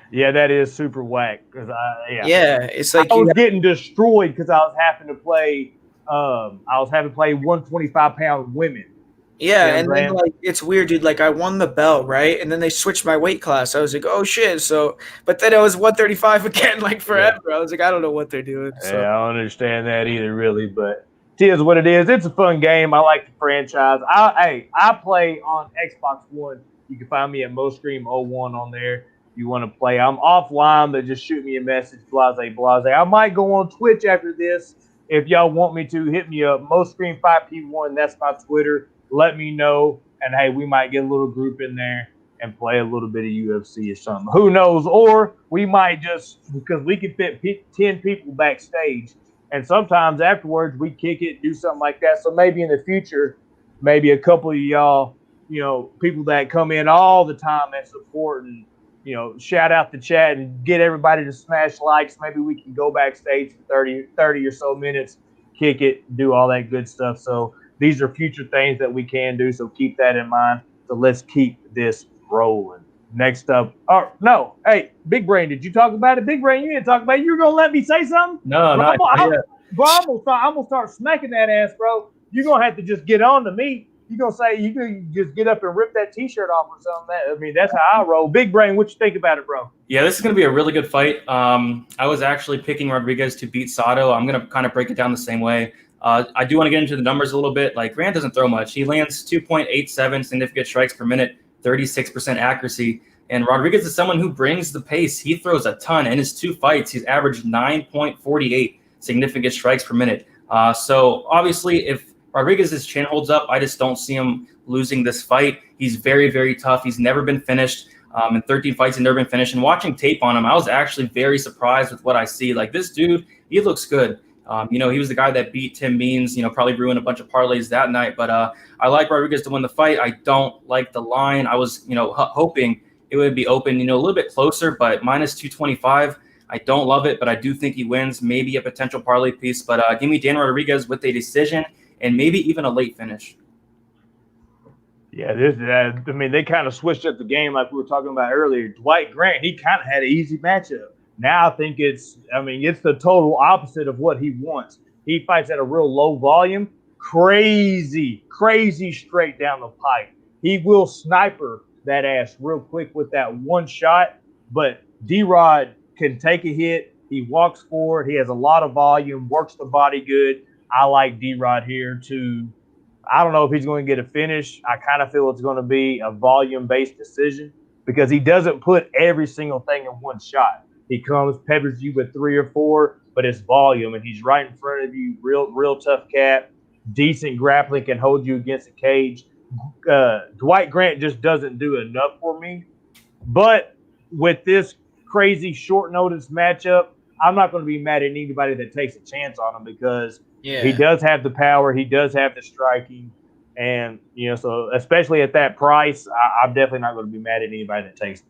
Yeah, that is super whack. It's like I was getting destroyed because I was having to play. I was having to play 125-pound women, Yeah, You know and what I'm then saying? like it's weird, dude. Like I won the belt, right? And then they switched my weight class. I was like, oh shit. So, but then it was 135 again, like Yeah. forever. I was like, I don't know what they're doing. So Yeah, I don't understand that either, really. But it is what it is. It's a fun game. I like the franchise. I play on Xbox One. You can find me at MoScream01 on there if you want to play. I'm offline, but just shoot me a message, blase. I might go on Twitch after this. If y'all want me to, hit me up. MoScream5P1, that's my Twitter. Let me know. And, hey, we might get a little group in there and play a little bit of UFC or something. Who knows? Or we might just, because we can fit 10 people backstage, and sometimes afterwards we kick it, do something like that. So maybe in the future, maybe a couple of y'all, people that come in all the time and support and, shout out the chat and get everybody to smash likes. Maybe we can go backstage for 30 or so minutes, kick it, do all that good stuff. So these are future things that we can do. So keep that in mind. So let's keep this rolling. Next up, hey, Big Brain, did you talk about it? Big Brain, you didn't talk about it. You were gonna let me say something? No, bro, not yet. I'm gonna start smacking that ass, bro. You're gonna have to just get on to me. You're gonna say you can just get up and rip that t-shirt off or something. That's how I roll. Big Brain, what you think about it, bro? Yeah, this is going to be a really good fight. I was actually picking Rodríguez to beat Sato. I'm going to kind of break it down the same way. I do want to get into the numbers a little bit. Like, Grant doesn't throw much. He lands 2.87 significant strikes per minute, 36% accuracy. And Rodríguez is someone who brings the pace. He throws a ton. In his 2 fights, he's averaged 9.48 significant strikes per minute. So obviously, if Rodríguez's chin holds up, I just don't see him losing this fight. He's very, very tough. He's never been finished. In 13 fights, he's never been finished. And watching tape on him, I was actually very surprised with what I see. Like, this dude, he looks good. He was the guy that beat Tim Means, probably ruined a bunch of parlays that night. But I like Rodríguez to win the fight. I don't like the line. I was, hoping it would be open, a little bit closer, but minus 225. I don't love it, but I do think he wins. Maybe a potential parlay piece. But give me Dan Rodríguez with a decision and maybe even a late finish. Yeah, they kind of switched up the game like we were talking about earlier. Dwight Grant, he kind of had an easy matchup. Now I think it's the total opposite of what he wants. He fights at a real low volume, crazy straight down the pipe. He will sniper that ass real quick with that one shot, but D-Rod can take a hit. He walks forward. He has a lot of volume, works the body good. I like D-Rod here too. I don't know if he's going to get a finish. I kind of feel it's going to be a volume-based decision because he doesn't put every single thing in one shot. He peppers you with 3 or 4, but it's volume, and he's right in front of you, real tough cat, decent grappling, can hold you against a cage. Dwight Grant just doesn't do enough for me. But with this crazy short notice matchup, I'm not going to be mad at anybody that takes a chance on him because he does have the power. He does have the striking. And, so especially at that price, I'm definitely not going to be mad at anybody that takes it.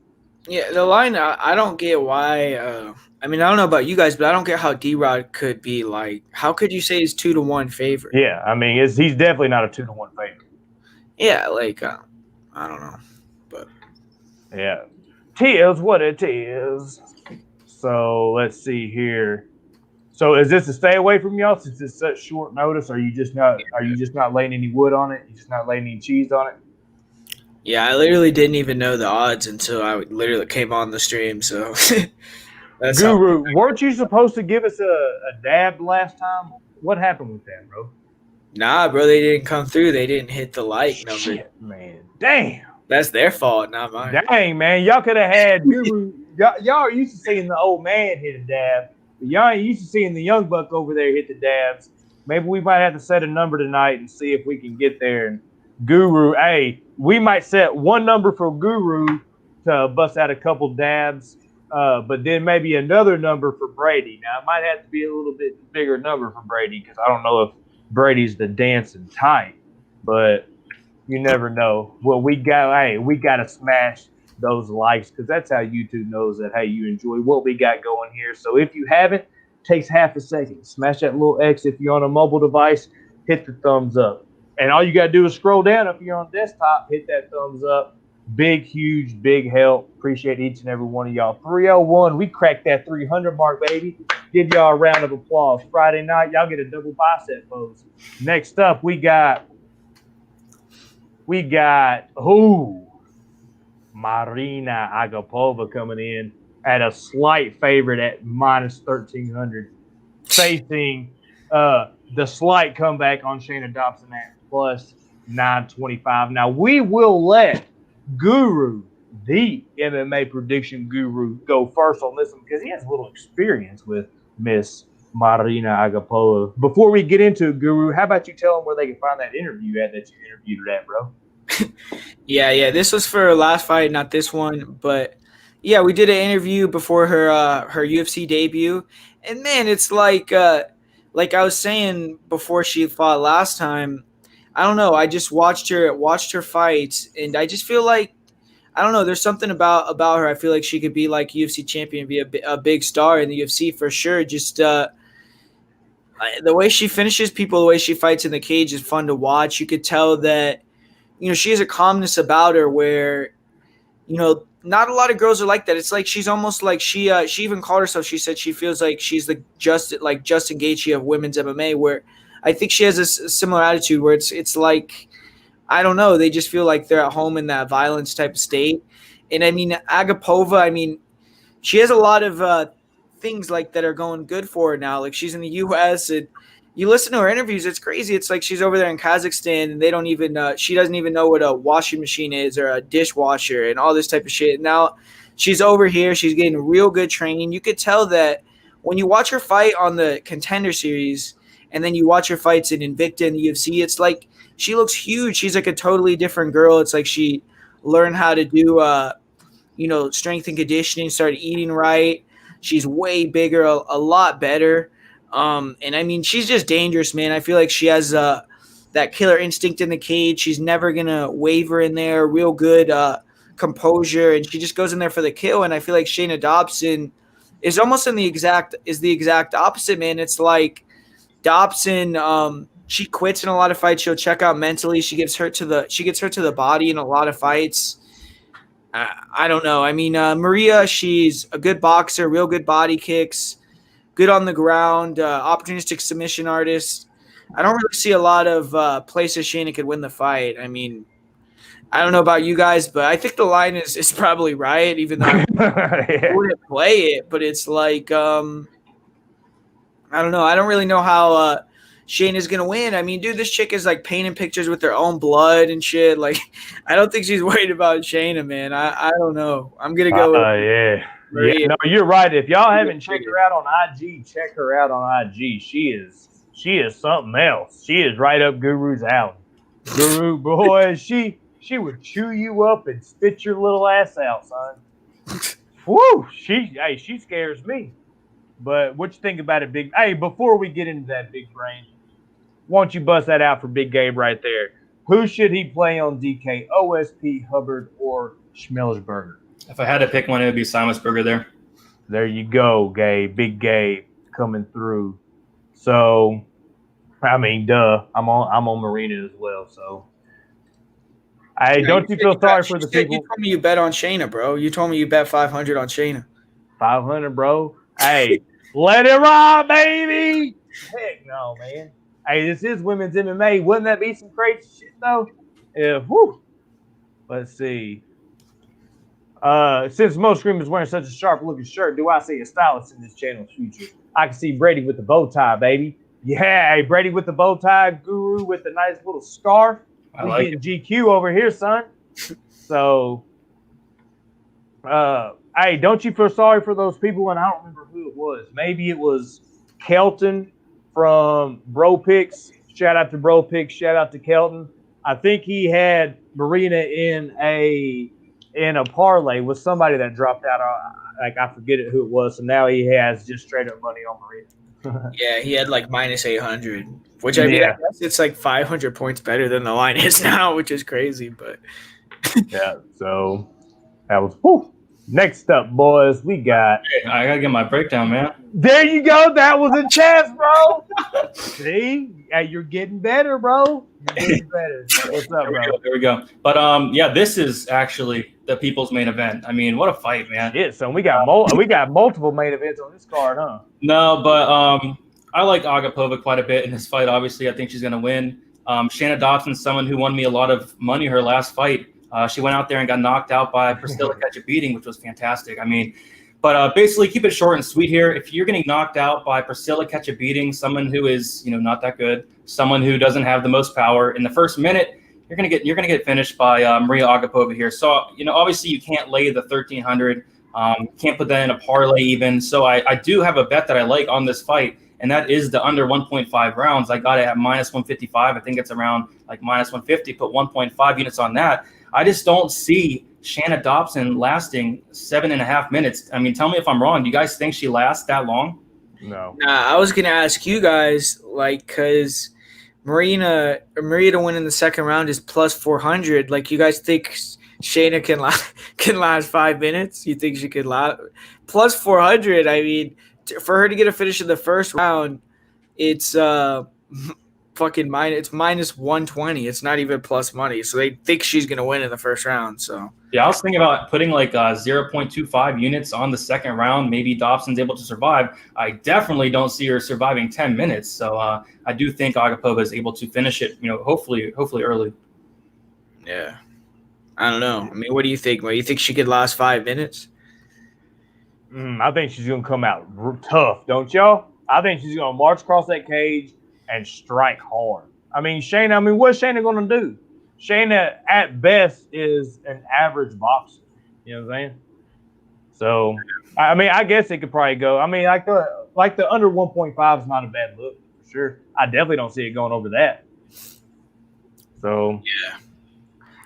Yeah, the line, I don't get why. I don't know about you guys, but I don't get how D-Rod could be like, how could you say he's 2-1 favorite? Yeah, he's definitely not a 2-1 favorite. Yeah, like, I don't know. But yeah, tis what it is. So let's see here. So is this a stay away from y'all since it's such short notice? Are you just not laying any wood on it? You just not laying any cheese on it? Yeah, I literally didn't even know the odds until I literally came on the stream. So, that's Guru, weren't you supposed to give us a dab last time? What happened with that, bro? Nah, bro, they didn't come through. They didn't hit the like number. Shit, man. Damn. That's their fault, not mine. Dang, man. Y'all could have had Guru. Y'all are used to seeing the old man hit a dab. But y'all ain't used to seeing the young buck over there hit the dabs. Maybe we might have to set a number tonight and see if we can get there. And Guru, hey, we might set one number for Guru to bust out a couple dabs, but then maybe another number for Brady. Now, it might have to be a little bit bigger number for Brady because I don't know if Brady's the dancing type, but you never know. Well, we got to smash those likes because that's how YouTube knows that, hey, you enjoy what we got going here. So if you haven't, takes half a second. Smash that little X if you're on a mobile device, hit the thumbs up. And all you got to do is scroll down. If you're on desktop, hit that thumbs up. Big, huge, big help. Appreciate each and every one of y'all. 301, we cracked that 300 mark, baby. Give y'all a round of applause. Friday night, y'all get a double bicep pose. Next up, we got we got Marina Agapova coming in at a slight favorite at minus 1,300, facing the slight comeback on Shana Dobson at plus 925. Now, we will let Guru, the MMA prediction guru, go first on this one because he has a little experience with Miss Marina Agapova. Before we get into it, Guru, how about you tell them where they can find that interview at that you interviewed her at, bro? Yeah. This was for her last fight, not this one. But, yeah, we did an interview before her UFC debut. And, man, it's like I was saying before she fought last time, I don't know. I just watched her fight, and I just feel like, I don't know. There's something about her. I feel like she could be like UFC champion, be a big star in the UFC for sure. Just the way she finishes people, the way she fights in the cage is fun to watch. You could tell that, she has a calmness about her where, not a lot of girls are like that. It's like she's almost like she even called herself. She said she feels like she's the Justin Gaethje of women's MMA, where I think she has a similar attitude where it's like, I don't know. They just feel like they're at home in that violence type of state. And, I mean, Agapova, she has a lot of things like that are going good for her now. Like, she's in the U.S. and you listen to her interviews, it's crazy. It's like she's over there in Kazakhstan and they don't even she doesn't even know what a washing machine is or a dishwasher and all this type of shit. Now she's over here. She's getting real good training. You could tell that when you watch her fight on the Contender Series and then you watch her fights in Invicta and the UFC, it's like she looks huge. She's like a totally different girl. It's like she learned how to do, strength and conditioning, started eating right. She's way bigger, a lot better. And I mean, she's just dangerous, man. I feel like she has that killer instinct in the cage. She's never going to waver in there. Real good composure. And she just goes in there for the kill. And I feel like Shana Dobson is almost the exact opposite, man. It's like Dobson, she quits in a lot of fights. She'll check out mentally. She gets hurt to the body in a lot of fights. I don't know. I mean, Mariya, she's a good boxer, real good body kicks, good on the ground, opportunistic submission artist. I don't really see a lot of places Shana could win the fight. I mean, I don't know about you guys, but I think the line is probably right, even though I wouldn't play it. But it's like, I don't know. I don't really know how Shana's going to win. I mean, dude, this chick is like painting pictures with their own blood and shit. Like, I don't think she's worried about Shana, man. I don't know. I'm going to go. Yeah, no, you're right. If y'all haven't checked her out on IG, check her out on IG. She is something else. She is right up Guru's alley. Guru, boy, she would chew you up and spit your little ass out, son. Woo! She scares me. But what you think about it, Big? Hey, before we get into that, Big Brain, why don't you bust that out for Big Gabe right there? Who should he play on DK? OSP, Hubbard, or Schmelsberger? If I had to pick one, it would be Simonsberger there. There you go, Gabe. Big Gabe coming through. So, I mean, duh. I'm on Marina as well. So, hey, don't you feel sorry for the people? You told me you bet on Shana, bro. You told me you bet 500 on Shana. 500, bro. Hey, let it ride, baby. Heck no, man. Hey, this is women's MMA. Wouldn't that be some crazy shit, though? Let's see. Since Mo Scream is wearing such a sharp-looking shirt, do I see a stylist in this channel's future? I can see Brady with the bow tie, baby. Yeah, hey, Brady with the bow tie, Guru with the nice little scarf. We like getting GQ over here, son. So, hey, don't you feel sorry for those people? And I don't remember who it was. Maybe it was Carlton from Bro Picks. Shout out to Bro Picks. Shout out to Carlton. I think he had Marina in a parlay with somebody that dropped out. I forget who it was. So now he has just straight up money on Marina. Yeah, he had like minus 800, which I mean, I guess it's like 500 points better than the line is now, which is crazy. But yeah, so that was whew. Next up, boys, we got. Hey, I gotta get my breakdown, man. There you go. That was a chance, bro. See, hey, you're getting better, bro. You're getting better. What's up, bro? There we go. But yeah, this is actually the people's main event. I mean, what a fight, man! Yeah, so we got multiple main events on this card, huh? No, but I like Agapova quite a bit in this fight. Obviously, I think she's gonna win. Shana Dobson, someone who won me a lot of money her last fight. She went out there and got knocked out by Priscilla Ketchabeating, which was fantastic. I mean, but basically keep it short and sweet here. If you're getting knocked out by Priscilla Ketchabeating, someone who is, not that good, someone who doesn't have the most power in the first minute, you're gonna get finished by Mariya Agapova here. So obviously you can't lay the 1,300. Can't put that in a parlay even. So I do have a bet that I like on this fight, and that is the under 1.5 rounds. I got it at minus 155. I think it's around like minus 150. Put 1.5 units on that. I just don't see Shana Dobson lasting 7.5 minutes. I mean, tell me if I'm wrong. Do you guys think she lasts that long? No. Nah, I was gonna ask you guys, because Mariya to win in the second round is plus 400. Like, you guys think Shana can last 5 minutes? You think she could last plus 400? I mean, for her to get a finish in the first round, it's it's minus 120. It's not even plus money. So they think she's gonna win in the first round. So yeah, I was thinking about putting like 0.25 units on the second round. Maybe Dobson's able to survive. I definitely don't see her surviving 10 minutes. So I do think Agapova is able to finish it. Hopefully early. Yeah. I don't know. I mean, what do you think? You think she could last 5 minutes? I think she's going to come out tough, don't y'all? I think she's going to march across that cage and strike hard. I mean, what's Shana going to do? Shana, at best, is an average boxer. You know what I'm saying? So, I mean, I guess it could probably go. I mean, like the under 1.5 is not a bad look, for sure. I definitely don't see it going over that. So,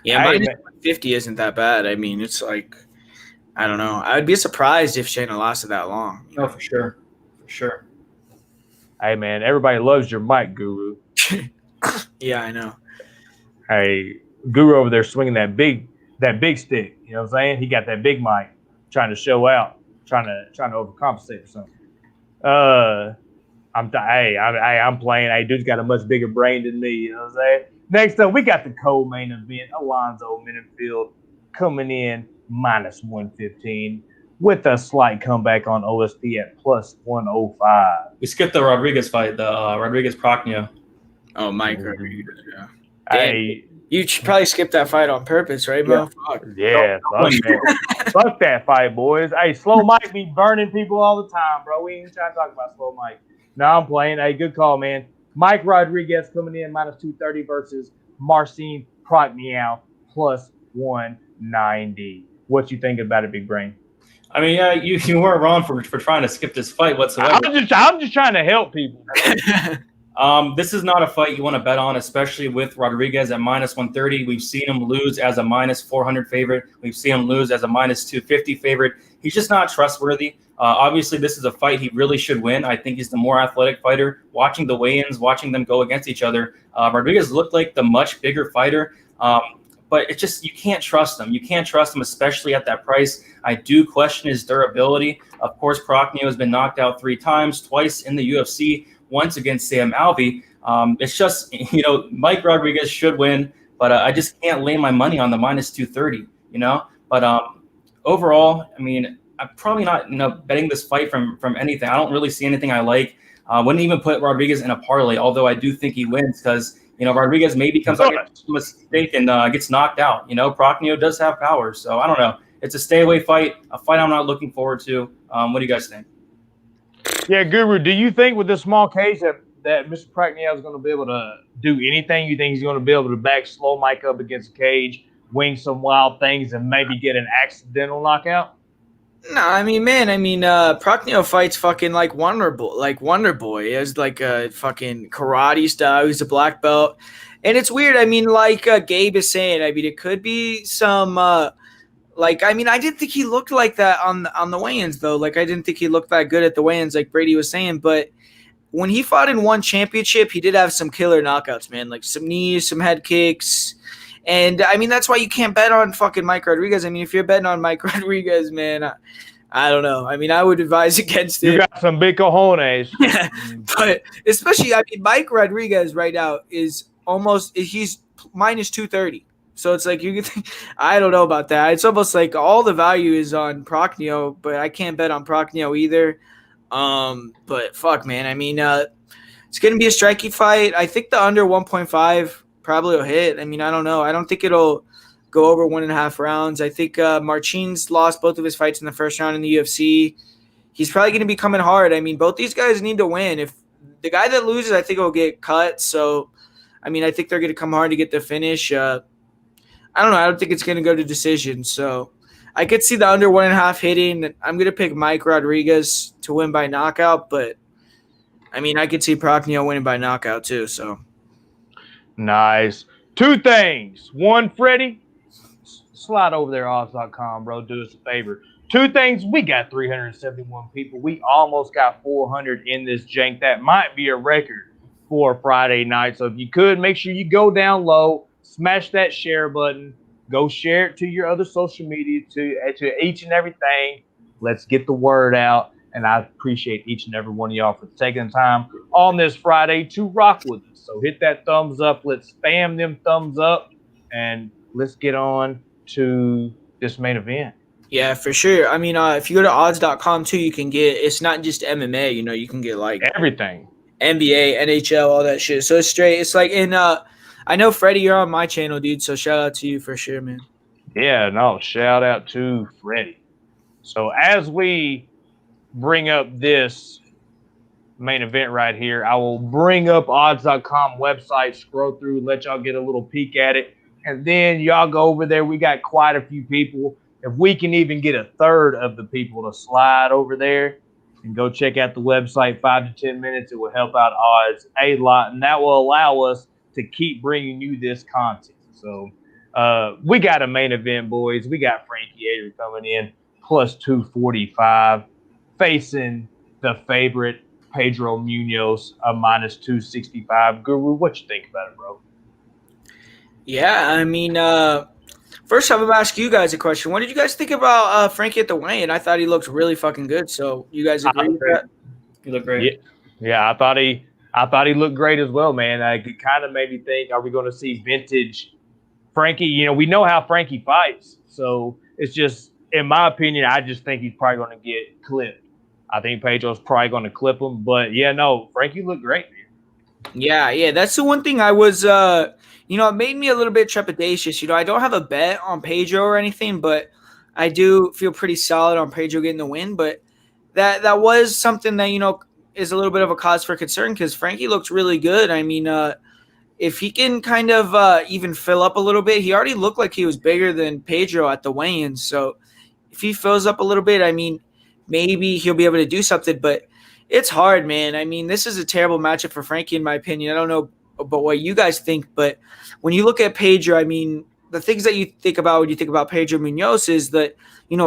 yeah, minus 150 isn't that bad. I mean, it's like, I don't know. I would be surprised if Shana lasted that long. Oh, for sure. For sure. Hey, man, everybody loves your mic, Guru. Yeah, I know. Hey, Guru over there swinging that big stick. You know what I'm saying? He got that big mic, trying to show out, trying to overcompensate or something. I'm playing. Hey, dude's got a much bigger brain than me. You know what I'm saying? Next up, we got the co-main event. Alonzo Menifield coming in minus 115 with a slight comeback on OSP at plus 105. We skipped the Rodríguez fight, the Rodríguez Prachnio. Oh, Mike Rodríguez, yeah. Hey, you probably skipped that fight on purpose, right, bro? Yeah, fuck that fight, boys. Hey, Slow Mike be burning people all the time, bro. We ain't trying to talk about Slow Mike. No, I'm playing. Hey, good call, man. Mike Rodríguez coming in minus 230 versus Marcin Prachnio plus 190. What you think about it, Big Brain? I mean, yeah, you weren't wrong for trying to skip this fight whatsoever. I'm just trying to help people. This is not a fight you want to bet on, especially with Rodríguez at minus 130. We've seen him lose as a minus 400 favorite. We've seen him lose as a minus 250 favorite. He's just not trustworthy. Obviously, this is a fight he really should win. I think he's the more athletic fighter. Watching the weigh-ins, watching them go against each other, Rodríguez looked like the much bigger fighter. But it's just, you can't trust him. You can't trust him, especially at that price. I do question his durability. Of course, Prachnio has been knocked out 3 times, twice in the UFC, once against Sam Alvey. It's just, Mike Rodríguez should win, but I just can't lay my money on the minus 230, But overall, I mean, I'm probably not, betting this fight from anything. I don't really see anything I like. Wouldn't even put Rodríguez in a parlay, although I do think he wins because Rodríguez maybe comes out with a mistake and gets knocked out. Prachnio does have power, so I don't know. It's a stay away fight, a fight I'm not looking forward to. What do you guys think? Yeah, Guru, do you think with this small cage that Mr. Prachnio is going to be able to do anything? You think he's going to be able to back Slow Mike up against a cage, wing some wild things, and maybe get an accidental knockout? No, Prachnio fights fucking like Wonder Boy. He has like a fucking karate style. He's a black belt. And it's weird. I mean, like Gabe is saying, it could be some I didn't think he looked like that on the weigh-ins, though. Like, I didn't think he looked that good at the weigh-ins, like Brady was saying. But when he fought in one championship, he did have some killer knockouts, man. Like some knees, some head kicks. And, that's why you can't bet on fucking Mike Rodríguez. If you're betting on Mike Rodríguez, man, I don't know. I would advise against it. You got some big cojones. But especially, Mike Rodríguez right now is he's minus 230. So it's like, you can think, I don't know about that. It's almost like all the value is on Prachnio, but I can't bet on Prachnio either. But fuck, man. It's going to be a striky fight. I think the under 1.5 probably will hit. I mean, I don't know. I don't think it'll go over 1.5 rounds. I think Marcin's lost both of his fights in the first round in the UFC. He's probably going to be coming hard. I mean, both these guys need to win. If the guy that loses, I think will get cut. So, I mean, I think they're going to come hard to get the finish. I don't know. I don't think it's going to go to decision. So, I could see the under 1.5 hitting. I'm going to pick Mike Rodríguez to win by knockout, but I mean, I could see Prachnio winning by knockout too. So nice. 2 things. One, Freddie, slide over there, odds.com, bro. Do us a favor. 2 things. We got 371 people. We almost got 400 in this jank. That might be a record for Friday night. So if you could, make sure you go down low, smash that share button, go share it to your other social media, to each and everything. Let's get the word out. And I appreciate each and every one of y'all for taking the time on this Friday to rock with us. So hit that thumbs up. Let's spam them thumbs up. And let's get on to this main event. Yeah, for sure. I mean, if you go to odds.com too, you can get, it's not just MMA, you know, you can get like everything. NBA, NHL, all that shit. So it's straight. It's like I know, Freddie, you're on my channel, dude, so shout out to you for sure, man. Yeah, no, shout out to Freddie. So as we bring up this main event right here, I will bring up odds.com website, scroll through, let y'all get a little peek at it, and then y'all go over there. We got quite a few people. If we can even get a third of the people to slide over there and go check out the website, 5 to 10 minutes, it will help out odds a lot, and that will allow us to keep bringing you this content. So we got a main event, boys. We got Frankie Edgar coming in plus 245, facing the favorite Pedro Munhoz, a minus 265. Guru, what you think about it, bro? Yeah, I mean, first I'm going to ask you guys a question. What did you guys think about Frankie at the weigh-in? I thought he looked really fucking good. So you guys agree with that? He looked great. Yeah, I thought he looked great as well, man. It kind of made me think, are we going to see vintage Frankie? You know, we know how Frankie fights. So it's just, in my opinion, I just think he's probably going to get clipped. I think Pedro's probably going to clip him. But, yeah, no, Frankie looked great, man. Yeah. That's the one thing I was, it made me a little bit trepidatious. You know, I don't have a bet on Pedro or anything, but I do feel pretty solid on Pedro getting the win. But that was something that, is a little bit of a cause for concern because Frankie looked really good. I mean, if he can kind of even fill up a little bit, he already looked like he was bigger than Pedro at the weigh-in. So if he fills up a little bit, I mean, maybe he'll be able to do something. But it's hard, man. I mean, this is a terrible matchup for Frankie, in my opinion. I don't know about what you guys think, but when you look at Pedro, I mean, the things that you think about when you think about Pedro Munhoz is that,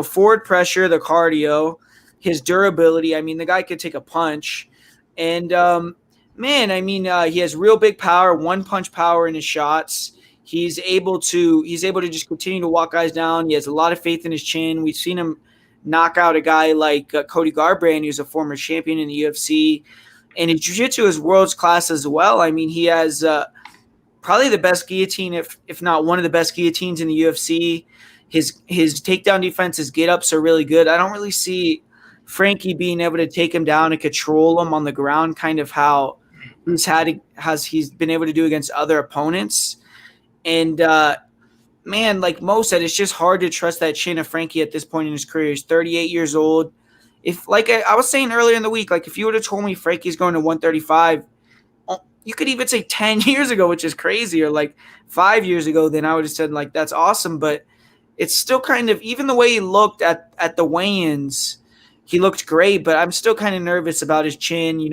forward pressure, the cardio, his durability. I mean, the guy could take a punch. And, he has real big power, one-punch power in his shots. He's able to just continue to walk guys down. He has a lot of faith in his chin. We've seen him knock out a guy like Cody Garbrandt, who's a former champion in the UFC. And his jiu-jitsu is world class as well. I mean, he has probably the best guillotine, if not one of the best guillotines in the UFC. His takedown defense, his get-ups are really good. I don't really see Frankie being able to take him down and control him on the ground, kind of how he's been able to do against other opponents. And like Mo said, it's just hard to trust that chin of Frankie at this point in his career. He's 38 years old. If, like I was saying earlier in the week, like if you would have told me Frankie's going to 135, you could even say 10 years ago, which is crazy, or like 5 years ago, then I would have said like that's awesome. But it's still kind of, even the way he looked at the weigh-ins, he looked great, but I'm still kind of nervous about his chin.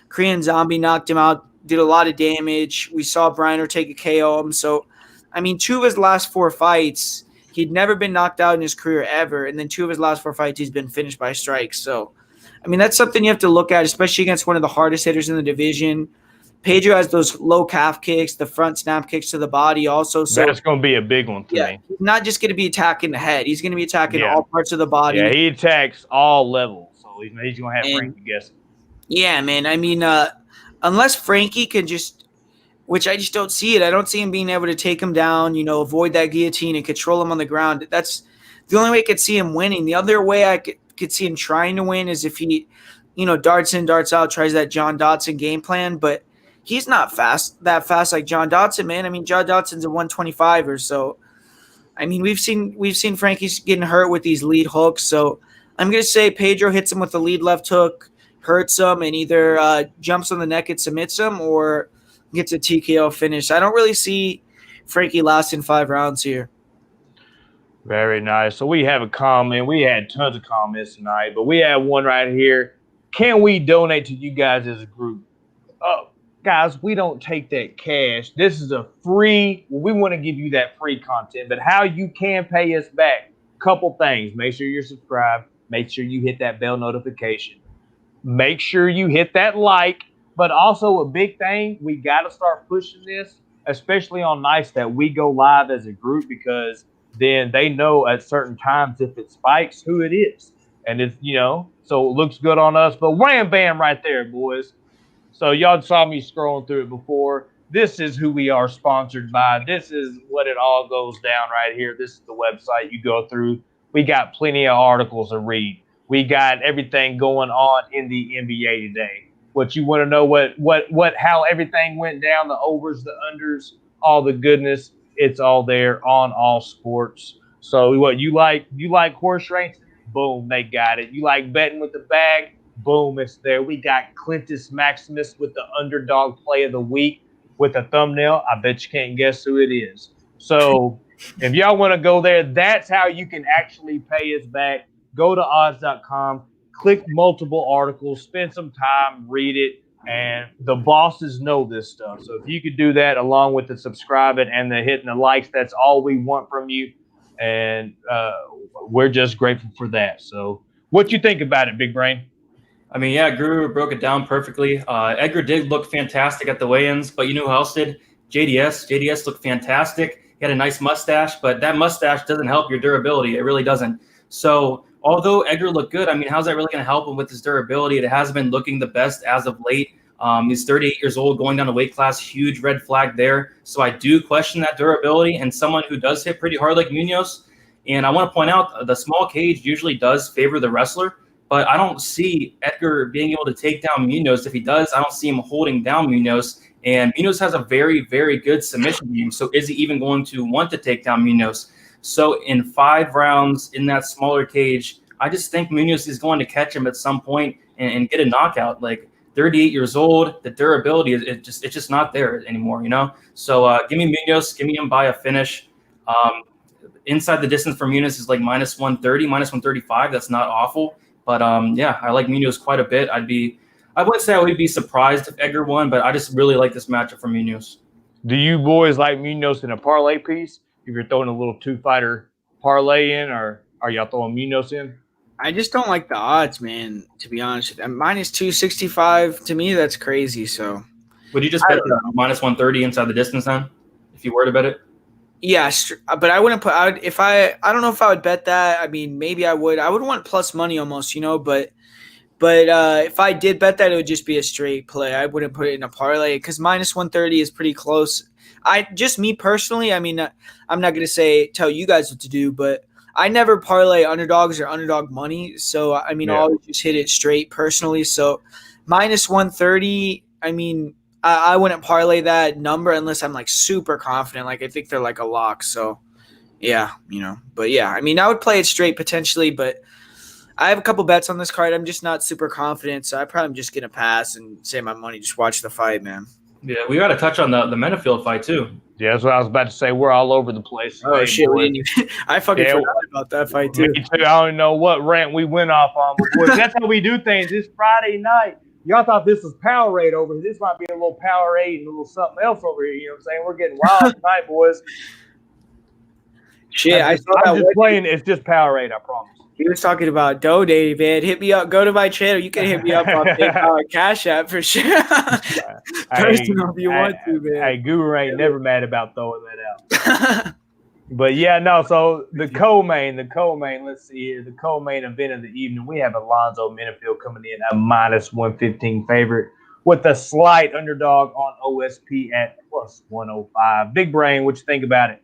Korean Zombie knocked him out, did a lot of damage. We saw Briner take a KO him. So, I mean, 2 of his last 4 fights, he'd never been knocked out in his career ever. And then 2 of his last 4 fights, he's been finished by strikes. So, I mean, that's something you have to look at, especially against one of the hardest hitters in the division. Pedro has those low calf kicks, the front snap kicks to the body also. So that's going to be a big one for me. He's not just going to be attacking the head. He's going to be attacking all parts of the body. Yeah, he attacks all levels. So he's going to have Frankie guessing. Yeah, man. I mean, unless Frankie can just – which I just don't see it. I don't see him being able to take him down, avoid that guillotine and control him on the ground. That's the only way I could see him winning. The other way I could see him trying to win is if he – darts in, darts out, tries that John Dodson game plan, but he's not that fast like John Dodson, man. I mean, John Dodson's a 125 or so. I mean, we've seen Frankie's getting hurt with these lead hooks, so I'm gonna say Pedro hits him with the lead left hook, hurts him, and either jumps on the neck and submits him or gets a TKO finish. I don't really see Frankie lasting 5 rounds here. Very nice. So we have a comment. We had tons of comments tonight, but we have one right here. Can we donate to you guys as a group? Guys, we don't take that cash. This is a free, we want to give you that free content, but how you can pay us back, couple things. Make sure you're subscribed. Make sure you hit that bell notification. Make sure you hit that like, but also a big thing, we got to start pushing this, especially on nights that we go live as a group, because then they know at certain times if it spikes who it is. And it's, so it looks good on us. But wham, bam right there, boys. So y'all saw me scrolling through it before. This is who we are sponsored by. This is what it all goes down right here. This is the website you go through. We got plenty of articles to read. We got everything going on in the NBA today. What you want to know, how everything went down, the overs, the unders, all the goodness, it's all there on All Sports. So what you like horse racing? Boom, they got it. You like betting with the bag? Boom, it's there. We got Clintus Maximus with the underdog play of the week with a thumbnail. I bet you can't guess who it is. So if y'all want to go there, that's how you can actually pay us back. Go to odds.com, click multiple articles, spend some time, read it, and the bosses know this stuff. So if you could do that along with the subscribing and the hitting the likes, that's all we want from you. And we're just grateful for that. So what you think about it, Big Brain? I mean, yeah, Guru broke it down perfectly. Edgar did look fantastic at the weigh-ins, but you know who else did? JDS. JDS looked fantastic. He had a nice mustache, but that mustache doesn't help your durability. It really doesn't. So although Edgar looked good, I mean, how's that really going to help him with his durability? It hasn't been looking the best as of late. He's 38 years old, going down a weight class, huge red flag there. So I do question that durability, and someone who does hit pretty hard like Munhoz. And I want to point out the small cage usually does favor the wrestler, but I don't see Edgar being able to take down Munhoz. If he does, I don't see him holding down Munhoz. And Munhoz has a very, very good submission game. So is he even going to want to take down Munhoz? So in 5 rounds in that smaller cage, I just think Munhoz is going to catch him at some point and get a knockout. Like 38 years old, the durability it's just not there anymore, So give me Munhoz, give me him by a finish. Inside the distance for Munhoz is like minus 130, minus 135. That's not awful. But yeah, I like Munhoz quite a bit. I wouldn't say I would be surprised if Edgar won, but I just really like this matchup for Munhoz. Do you boys like Munhoz in a parlay piece? If you're throwing a little 2-fighter parlay in, or are y'all throwing Munhoz in? I just don't like the odds, man, to be honest. Minus 265, to me, that's crazy. So would you just bet minus 130 inside the distance then, if you were to bet it? Yeah, but I wouldn't put. I don't know if I would bet that. I mean, maybe I would. I would want plus money almost, But if I did bet that, it would just be a straight play. I wouldn't put it in a parlay because minus 130 is pretty close. Me personally. I mean, I'm not gonna tell you guys what to do, but I never parlay underdogs or underdog money. So I mean, I'll always just hit it straight personally. So minus 130. I mean, I wouldn't parlay that number unless I'm like super confident. Like I think they're like a lock. So yeah, But yeah, I mean, I would play it straight potentially, but I have a couple bets on this card. I'm just not super confident, so I probably am just gonna pass and save my money. Just watch the fight, man. Yeah, we got to touch on the Menifield fight too. Yeah, that's what I was about to say. We're all over the place. Oh shit, I fucking forgot about that fight too. Me too. I don't know what rant we went off on before. That's how we do things. It's Friday night. Y'all thought this was Powerade over here. This might be a little Powerade and a little something else over here. You know what I'm saying? We're getting wild tonight, boys. Shit, I'm just playing. It's just Powerade, I promise. He was talking about donating, man. Hit me up. Go to my channel. You can hit me up on Cash App for sure. Personal if you want to, man. Hey, Guru ain't never mad about throwing that out. But yeah, no. So the co-main. Let's see here. The co-main event of the evening. We have Alonzo Menifield coming in at minus 115 favorite with a slight underdog on OSP at plus 105. Big Brain, what you think about it?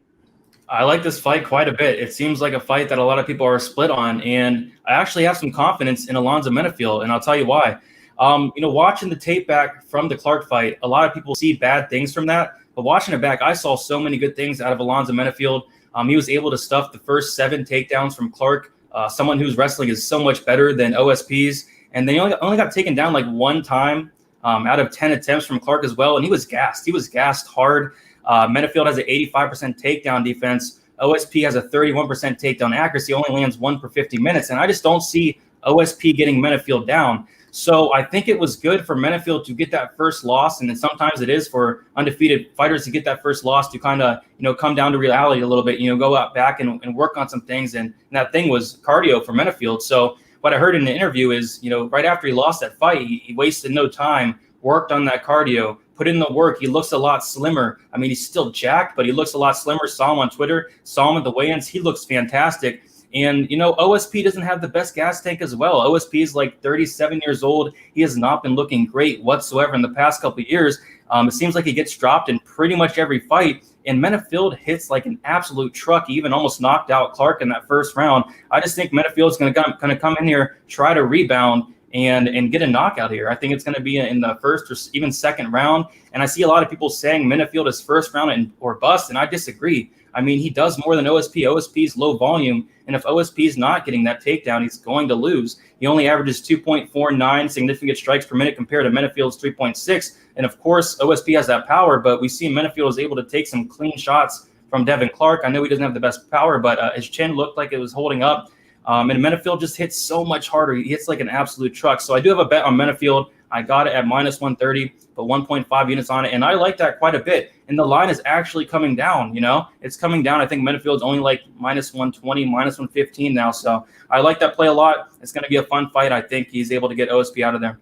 I like this fight quite a bit. It seems like a fight that a lot of people are split on, and I actually have some confidence in Alonzo Menifield, and I'll tell you why. Watching the tape back from the Clark fight, a lot of people see bad things from that, but watching it back, I saw so many good things out of Alonzo Menifield. He was able to stuff the first 7 takedowns from Clark, someone whose wrestling is so much better than OSP's, and they only got taken down like 1 time out of 10 attempts from Clark as well, and he was gassed. He was gassed hard. Menifield has an 85% takedown defense. OSP has a 31% takedown accuracy, only lands 1 per 50 minutes. And I just don't see OSP getting Menifield down. So I think it was good for Menifield to get that first loss. And then sometimes it is for undefeated fighters to get that first loss to kind of, come down to reality a little bit, go out back and work on some things. And that thing was cardio for Menifield. So what I heard in the interview is, right after he lost that fight, he wasted no time, worked on that cardio, put in the work. He looks a lot slimmer. I mean, he's still jacked, but he looks a lot slimmer. Saw him on Twitter, saw him at the weigh-ins. He looks fantastic. And, OSP doesn't have the best gas tank as well. OSP is like 37 years old. He has not been looking great whatsoever in the past couple of years. It seems like he gets dropped in pretty much every fight. And Menifield hits like an absolute truck. He even almost knocked out Clark in that first round. I just think Menifield's going to come in here, try to rebound, and get a knockout here. I think it's going to be in the first or even second round. And I see a lot of people saying Menifield is first round or bust, and I disagree. I mean, he does more than OSP. OSP's low volume, and if OSP is not getting that takedown, he's going to lose. He only averages 2.49 significant strikes per minute compared to Menifield's 3.6. And of course, OSP has that power, but we see Menifield was able to take some clean shots from Devin Clark. I know he doesn't have the best power, but his chin looked like it was holding up. And Menifield just hits so much harder. He hits like an absolute truck. So I do have a bet on Menifield. I got it at minus 130, but 1.5 units on it. And I like that quite a bit. And the line is actually coming down, It's coming down. I think Menifield's only like minus 120, minus 115 now. So I like that play a lot. It's going to be a fun fight. I think he's able to get OSP out of there.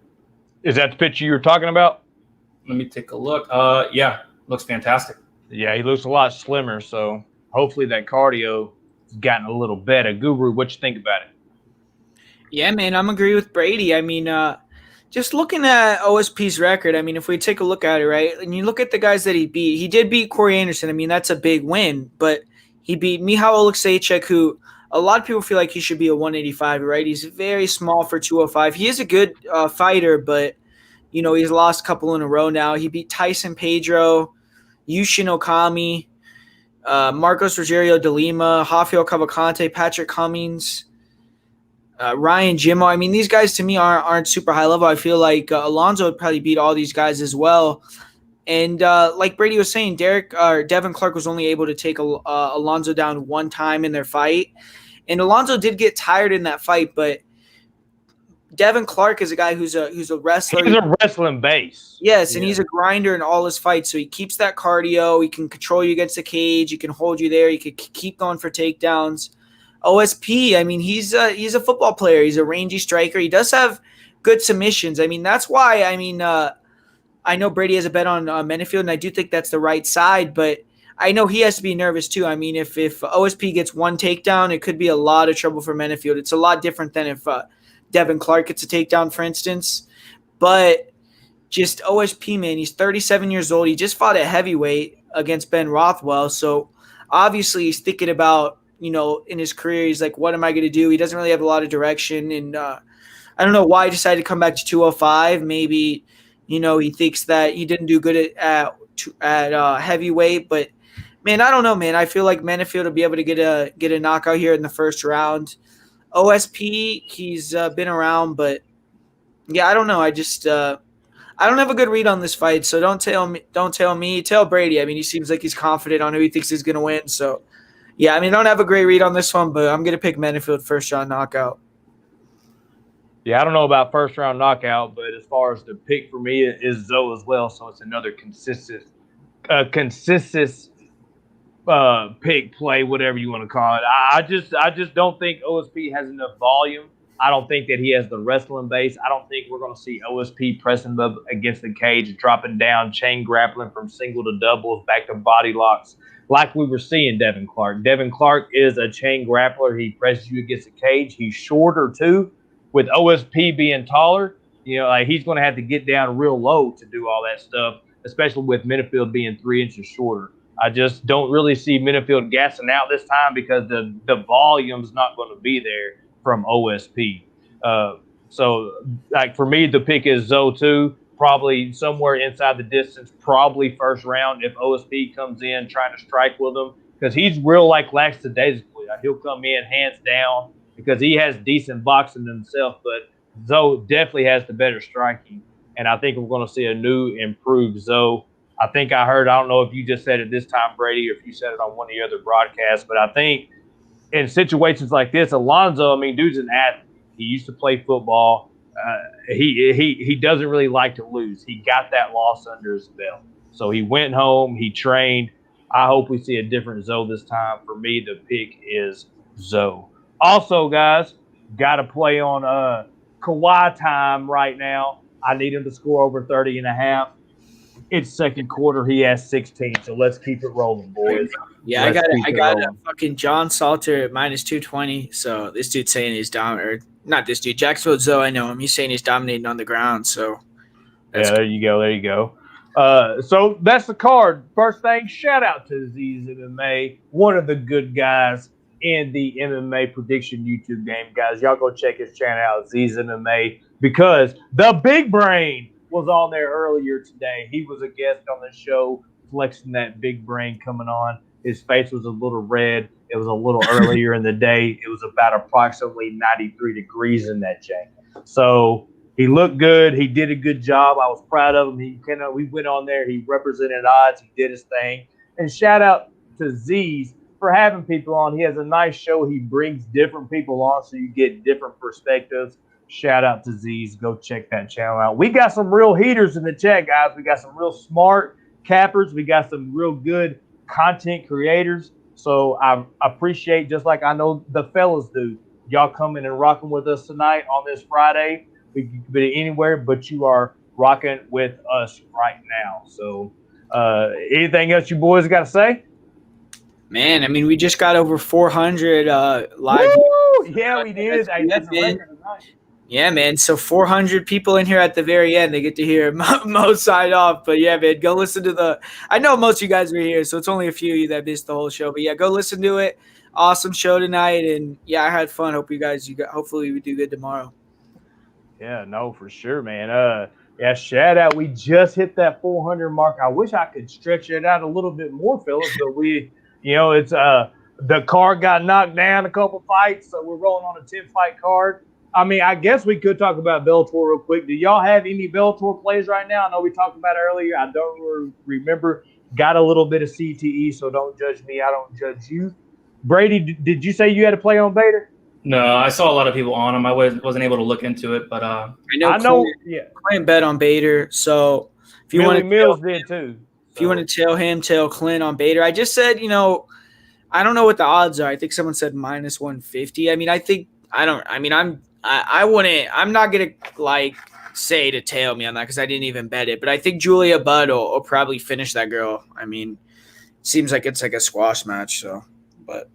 Is that the picture you were talking about? Let me take a look. Yeah, looks fantastic. Yeah, he looks a lot slimmer. So hopefully that cardio has gotten a little better. Guru, what you think about it? Yeah, man, I'm agree with Brady. I mean, just looking at OSP's record, I mean, if we take a look at it, right, and you look at the guys that he beat, he did beat Corey Anderson. I mean, that's a big win, but he beat Michał Oleksiejczuk, who a lot of people feel like he should be a 185, right? He's very small for 205. He is a good fighter, but, he's lost a couple in a row now. He beat Tyson Pedro, Yushin Okami, Marcos Rogerio de Lima, Rafael Cavalcante, Patrick Cummings, Ryan Jimmo. I mean, these guys to me aren't super high level. I feel like Alonzo would probably beat all these guys as well. And like Brady was saying, Devin Clark was only able to take Alonzo down 1 time in their fight. And Alonzo did get tired in that fight, but Devin Clark is a guy who's a wrestler. He's a wrestling base. Yes, and he's a grinder in all his fights. So he keeps that cardio. He can control you against the cage. He can hold you there. He can keep going for takedowns. OSP, I mean, he's a football player. He's a rangy striker. He does have good submissions. I mean, that's why, I know Brady has a bet on Menifield, and I do think that's the right side, but I know he has to be nervous too. I mean, if OSP gets 1 takedown, it could be a lot of trouble for Menifield. It's a lot different than if Devin Clark gets a takedown, for instance. But just OSP, man, he's 37 years old. He just fought at heavyweight against Ben Rothwell, so obviously he's thinking about, in his career, he's like, what am I going to do? He doesn't really have a lot of direction. And I don't know why he decided to come back to 205. Maybe, he thinks that he didn't do good at heavyweight. But, man, I don't know, man. I feel like Menifield will be able to get a knockout here in the first round. OSP, he's been around. But, yeah, I don't know. I just I don't have a good read on this fight. So don't tell me. Tell Brady. I mean, he seems like he's confident on who he thinks he's going to win. So, yeah, I mean, I don't have a great read on this one, but I'm going to pick Menifield first-round knockout. Yeah, I don't know about first-round knockout, but as far as the pick for me is Zoe as well, so it's another consistent pick, play, whatever you want to call it. I just don't think OSP has enough volume. I don't think that he has the wrestling base. I don't think we're going to see OSP pressing up against the cage, dropping down, chain grappling from single to doubles, back to body locks, like we were seeing Devin Clark. Devin Clark is a chain grappler. He presses you against the cage. He's shorter, too. With OSP being taller, he's going to have to get down real low to do all that stuff, especially with Menifield being 3 inches shorter. I just don't really see Menifield gassing out this time because the volume's not going to be there from OSP. So, like, for me, the pick is Zoe 2, probably somewhere inside the distance, probably first round if OSP comes in trying to strike with him because he's real, like, lackadaisical. He'll come in hands down because he has decent boxing himself, but Zoe definitely has the better striking. And I think we're going to see a new, improved Zoe. I think I heard, I don't know if you just said it this time, Brady, or if you said it on one of the other broadcasts, but I think in situations like this, Alonzo, I mean, dude's an athlete. He used to play football. He doesn't really like to lose. He got that loss under his belt. So he went home. He trained. I hope we see a different Zoe this time. For me, the pick is Zoe. Also, guys, got to play on Kawhi time right now. I need him to score over 30.5. It's second quarter. He has 16, so let's keep it rolling, boys. Yeah, I got a fucking John Salter at -220. So this dude's saying he's dominating. Not this dude. Jacksonville Zoe, I know him. He's saying he's dominating on the ground. So yeah, there you go. There you go. So that's the card. First thing, shout out to Z's MMA, one of the good guys in the MMA prediction YouTube game. Guys, y'all go check his channel out, Z's MMA, because the big brain was on there earlier today. He was a guest on the show, flexing that big brain coming on. His face was a little red. It was a little earlier in the day. It was about approximately 93 degrees in that chain. So he looked good. He did a good job. I was proud of him. We went on there. He represented odds. He did his thing. And shout out to Z's for having people on. He has a nice show. He brings different people on so you get different perspectives. Shout out to Z's. Go check that channel out. We got some real heaters in the chat, guys. We got some real smart cappers. We got some real good content creators. So I appreciate, just like I know the fellas do, y'all coming and rocking with us tonight on this Friday. We could be anywhere, but you are rocking with us right now. So anything else you boys got to say? Man, I mean, we just got over 400 live. Woo! Yeah, we did. That's a record tonight. Yeah, man. So 400 people in here at the very end. They get to hear Mo sign off. But yeah, man, go listen to I know most of you guys were here, so it's only a few of you that missed the whole show. But yeah, go listen to it. Awesome show tonight. And yeah, I had fun. Hopefully we do good tomorrow. Yeah, no, for sure, man. Yeah, shout out. We just hit that 400 mark. I wish I could stretch it out a little bit more, Philip, but it's the card got knocked down a couple fights, so we're rolling on a 10-fight card. I mean, I guess we could talk about Bellator real quick. Do y'all have any Bellator plays right now? I know we talked about it earlier. I don't remember. Got a little bit of CTE, so don't judge me. I don't judge you. Brady, did you say you had a play on Bader? No, I saw a lot of people on him. I wasn't able to look into it, but I know. Clint bet on Bader. So if you want to, Mills did too. If you want to tell him, tell Clint on Bader. I just said, I don't know what the odds are. I think someone said -150. I mean, I'm not gonna say to tail me on that because I didn't even bet it. But I think Julia Budd will probably finish that girl. I mean, it seems like it's like a squash match. So, but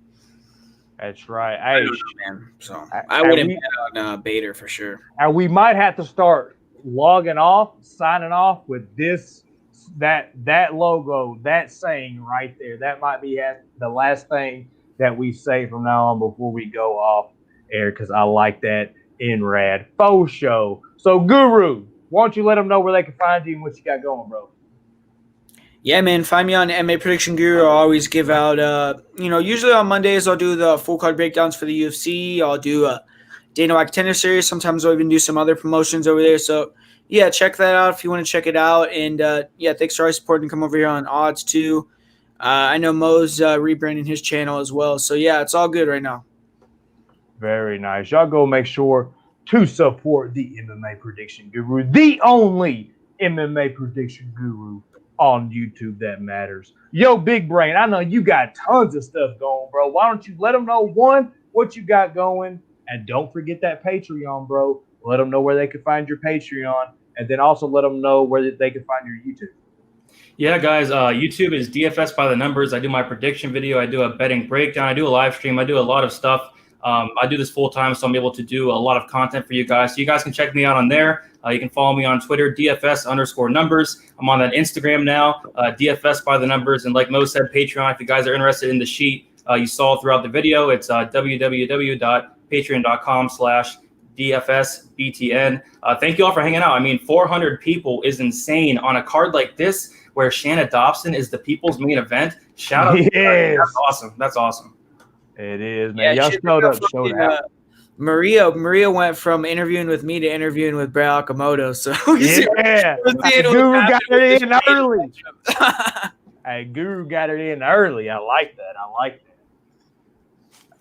that's right. I don't know, man. So I wouldn't bet on Bader for sure. And we might have to start signing off with that logo, that saying right there. That might be the last thing that we say from now on before we go off air, because I like that in rad. Faux show. So, Guru, why don't you let them know where they can find you and what you got going, bro? Yeah, man. Find me on MMA Prediction Guru. I'll always give out, usually on Mondays I'll do the full card breakdowns for the UFC. I'll do a Dana White Contender Series. Sometimes I'll even do some other promotions over there. So, yeah, check that out if you want to check it out. And, thanks for our support and come over here on odds too. I know Mo's rebranding his channel as well. So, yeah, it's all good right now. Very nice. Y'all go make sure to support the MMA Prediction Guru, the only MMA Prediction Guru on YouTube that matters. Yo, Big Brain, I know you got tons of stuff going, bro. Why don't you let them know, one, what you got going, and don't forget that Patreon, bro. Let them know where they can find your Patreon, and then also let them know where they can find your YouTube. Yeah, guys, YouTube is DFS by the numbers. I do my prediction video. I do a betting breakdown. I do a live stream. I do a lot of stuff. I do this full time, so I'm able to do a lot of content for you guys. So you guys can check me out on there. You can follow me on Twitter, DFS_numbers. I'm on that Instagram now, DFS by the numbers. And like Mo said, Patreon, if you guys are interested in the sheet you saw throughout the video, it's www.patreon.com/DFSBTN. Thank you all for hanging out. I mean, 400 people is insane on a card like this where Shana Dobson is the people's main event. Shout out. Yes. That's awesome. That's awesome. It is, man. Yeah, Y'all showed out. Mariya went from interviewing with me to interviewing with Brad Okamoto. So yeah, Guru got it in early. Hey, Guru got it in early. I like that.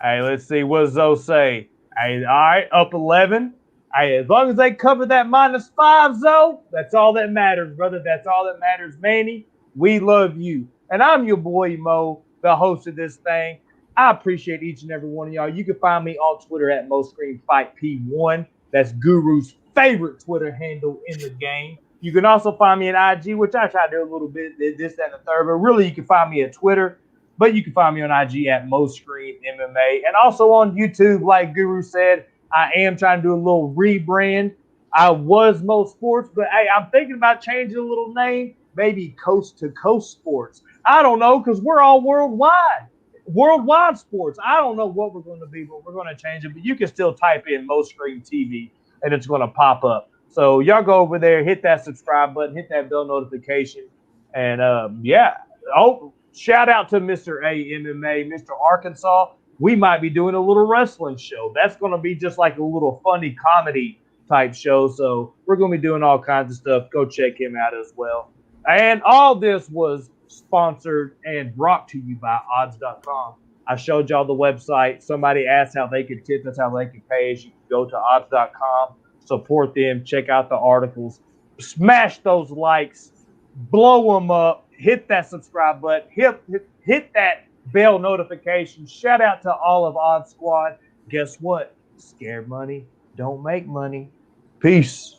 Hey, let's see what Zoe say. Hey, all right, up 11. Hey, as long as they cover that -5, Zoe, that's all that matters, brother. That's all that matters, Manny. We love you. And I'm your boy, Mo, the host of this thing. I appreciate each and every one of y'all. You can find me on Twitter at MoScreenFightP1. That's Guru's favorite Twitter handle in the game. You can also find me at IG, which I try to do a little bit, this, that, and the third. But really, you can find me at Twitter. But you can find me on IG at MoScreenMMA. And also on YouTube, like Guru said, I am trying to do a little rebrand. I was Mo Sports, but hey, I'm thinking about changing a little name, maybe Coast to Coast Sports. I don't know, because we're all worldwide. Worldwide sports. I don't know what we're going to be, but we're going to change it. But you can still type in MoScreen TV, and it's going to pop up. So y'all go over there, hit that subscribe button, hit that bell notification. And, yeah. Oh, shout out to Mr. AMMA, Mr. Arkansas. We might be doing a little wrestling show. That's going to be just like a little funny comedy type show. So we're going to be doing all kinds of stuff. Go check him out as well. And all this was sponsored and brought to you by odds.com. I showed y'all the website. Somebody asked how they could tip. That's how they can pay us. You can go to odds.com, support them, check out the articles, smash those likes, blow them up, hit that subscribe button, hit that bell notification. Shout out to all of Odds Squad. Guess what? Scared money don't make money. Peace.